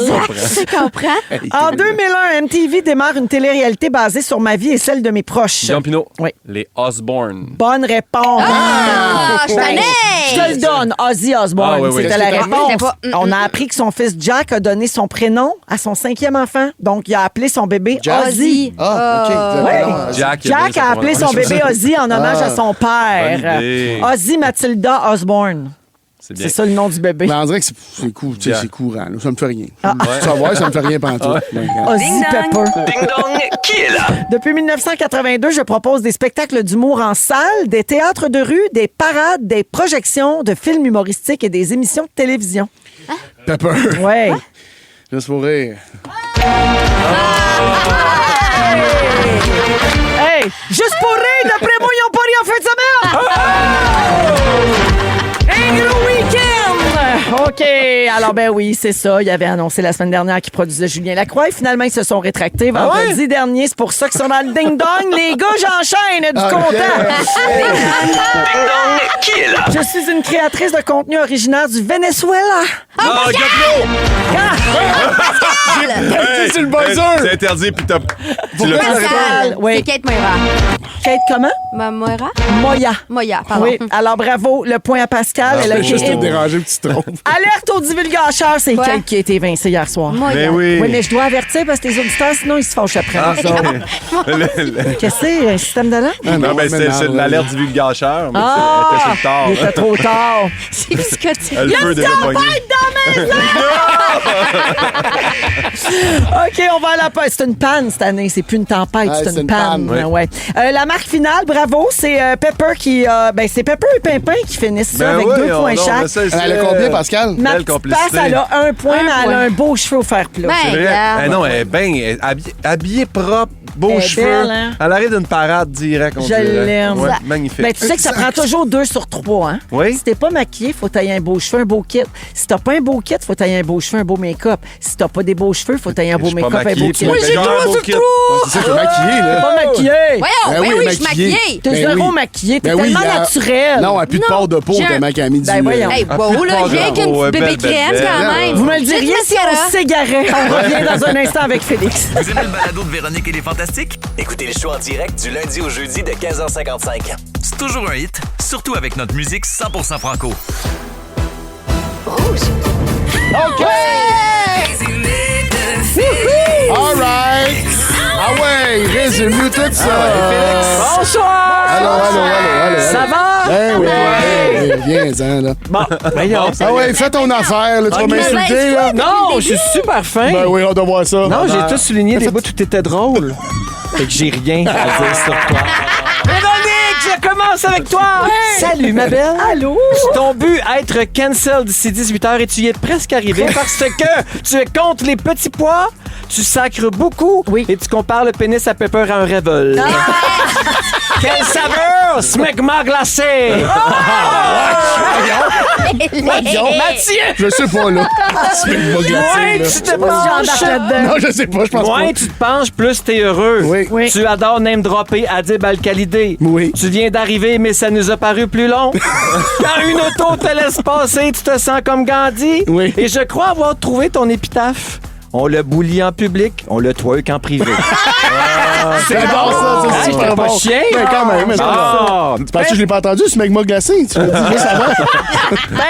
Tu comprends? En 2001, MTV démarre une télé-réalité basée sur ma vie et celle de mes proches. Guillaume Pinot. Oui. Les Osborne. Bonne réponse. Ah, je connais! Je te le donne. Ozzy Osbourne, Ah, oui, oui. c'était la C'était réponse. pas- On a appris que son fils Jack a donné son prénom à son 5e enfant. Donc, il a appelé son bébé Jack? Ozzy. Ah, OK. Ouais. Non, Jack. Jack a appelé son bébé Ozzy en hommage à son Bonne père. idée. Ozzy Matilda Osbourne. C'est bien. C'est ça le nom du bébé. Mais on dirait que c'est cool, tu sais, Jack. c'est courant. là. Ça me fait rien. Ah. Tu vas voir, ça me fait rien pendant tout. Ozzy Pepper. Ding dong, qui est là? Depuis 1982, je propose des spectacles d'humour en salle, des théâtres de rue, des parades, des projections de films humoristiques et des émissions de télévision. Pepper. Ouais. Juste pour rire. Hey, juste pour rire, d'après moi, ils n'ont pas ri en fin de semaine! Un gros week-end! Oh OK. Alors, ben oui, c'est ça. Il avait annoncé la semaine dernière qu'il produisait Julien Lacroix. Et finalement, ils se sont rétractés vendredi dernier. C'est pour ça qu'ils sont dans le ding-dong. Les gars, j'enchaîne du content. Qui est là? Je suis une créatrice de contenu originaire du Venezuela. Gablo! C'est le buzzer! C'est interdit, puis tu l'as Pascal. Oui. C'est Kate Moira. Kate, comment? Moira? Moya. Moya, pardon. Oui, alors bravo, le point à Pascal. Elle a Je vais juste été- te déranger, petit trompe. Alerte au divulgateur, c'est Quoi? Kate qui a été évincé hier soir. Moya. Mais oui. Oui, mais je dois avertir parce que tes auditeurs, sinon, ils se fâchent après. nous autres. Qu'est-ce que c'est, un système d'alarme? Non, ben c'est l'alerte du vulgacheur, mais c'était sur le tard. Il était trop tard. C'est psychotique. Le feu de pogné. OK, on va à la pause. C'est une panne cette année. C'est plus une tempête, Ouais, c'est c'est une une panne. panne, Ouais. La marque finale, bravo, c'est Pepper qui a. Ben, c'est Pepper et Pimpin qui finissent ça avec 2 points chaque. Elle a combien, Pascal? Ma Belle petite complicité. passe, elle a 1 point, mais elle a un beau cheveu au fer plat. Ben, C'est vrai. regarde. Non, elle est bien habillée propre, beaux Elle est cheveux. belle, hein? Elle arrive d'une parade direct, on Je dirait. l'aime. Ouais, Ça- magnifique. Ben, tu sais que ça prend toujours 2 sur 3, hein? Oui. Si t'es pas maquillé, faut tailler un beau cheveu, un beau kit. Si t'as pas un beau kit, faut tailler un beau cheveu, un beau make-up. Si t'as pas des beaux cheveux, faut tailler un beau Je suis pas make-up, un beau maquillé, kit. tu m'appelles genre un beau kit. C'est ça, t'es maquillé, là. Pas maquillé. Voyons, Ben oui, oui, je suis maquillée. maquillée. T'es Ben zéro oui. maquillé, t'es Ben oui, tellement elle a- naturel. Non, elle a plus de Non, port de peau, j'ai un- tellement qu'elle a mis du... Ben voyons. Hey, Ah, wow, plus de là, port je viens avec de une peau, petite belle, bébé crème belle, quand belle. même. Vous me le Juste diriez si mascara. on s'égarait. On revient dans un instant avec Félix. Vous aimez le balado de Véronique et les Fantastiques? Écoutez le show en direct du lundi au jeudi de 15h55. C'est toujours un hit, surtout avec notre musique 100% franco. Résumé de Félix. All right! Ah ouais, résume tout ça! Bonsoir! Allô. Ça va? Ben oui, viens-en, là. Bon, voyons. Ah ouais, fais ton affaire, là, tu vas m'insulter, là. Non, je suis super fin. Ben oui, on doit voir ça. Non, j'ai tout souligné des bouts où t'étais drôle. Fait que j'ai rien à dire sur toi. Véronique, je commence avec toi. Salut, ma belle. Allô? Ton but, être cancel d'ici 18h et tu y es presque arrivé parce que tu es contre les petits pois, tu sacres beaucoup et tu compares le pénis à Pepper à un révol. Quelle saveur! Smegma glacé! Mathieu! Je sais pas, là. C'est pas glacé, Moins là. tu te penches... Non, je sais pas, je pense Moins pas. tu te penches, plus t'es heureux. Oui. Tu adores name dropper Adib Al-Khalidé. Oui. Tu viens d'arriver, mais ça nous a paru plus long. Quand une auto te laisse passer, tu te sens comme Gandhi. Oui. Et je crois avoir trouvé ton épitaphe. On le boulie en public, on le twerk en privé. C'est bon, ça, c'est Hey, super t'es pas bon. chien, Mais quand même, mais Ah, tu penses que je l'ai pas entendu, ce magma glacé? Tu l'as dit juste avant?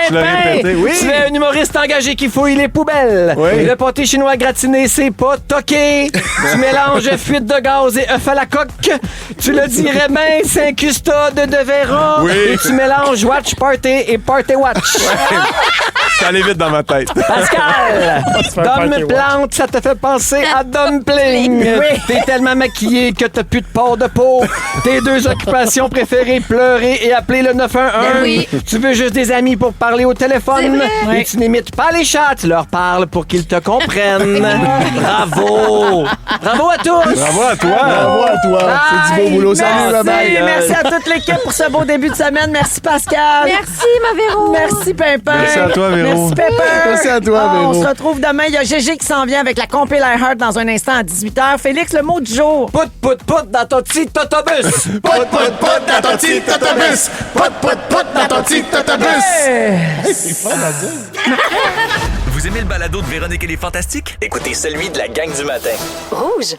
Tu l'as répété, oui. Tu es un humoriste engagé qui fouille les poubelles. Oui. Le pâté chinois gratiné, c'est pas toqué. Tu mélanges fuite de gaz et œuf à la coque. Tu le dirais bien, Saint-Custode de Vera. Oui. Et tu mélanges watch party et party watch. C'est allé vite dans ma tête. Pascal, faire Dom party Plante, ça te fait penser à Dumpling. T'es tellement maquillé que t'as plus de port de peau. Tes 2 occupations préférées, pleurer et appeler le 911. Ben oui. Tu veux juste des amis pour parler au téléphone. Et tu n'imites pas les chats, tu leur parles pour qu'ils te comprennent. Bravo. Bravo à tous. Bravo à toi. Bravo à toi. C'est du beau boulot. Salut, Merci, bye-bye. merci à toute l'équipe pour ce beau début de semaine. Merci Pascal. Merci, ma Véro. Merci Pimpin. Merci à toi, Véro. Merci Pepper. Merci à toi, Véro. On se retrouve demain. Il y a Gégé qui s'en vient avec la compil Heart dans un instant à 18h. Félix, le mot du jour. Pout, pout, pout dans ton petit autobus. Pout, pout, pout dans ton petit autobus. Pout, pout, pout dans ton petit autobus. Vous aimez le balado de Véronique et les Fantastiques? Écoutez celui de la gang du matin. Rouge.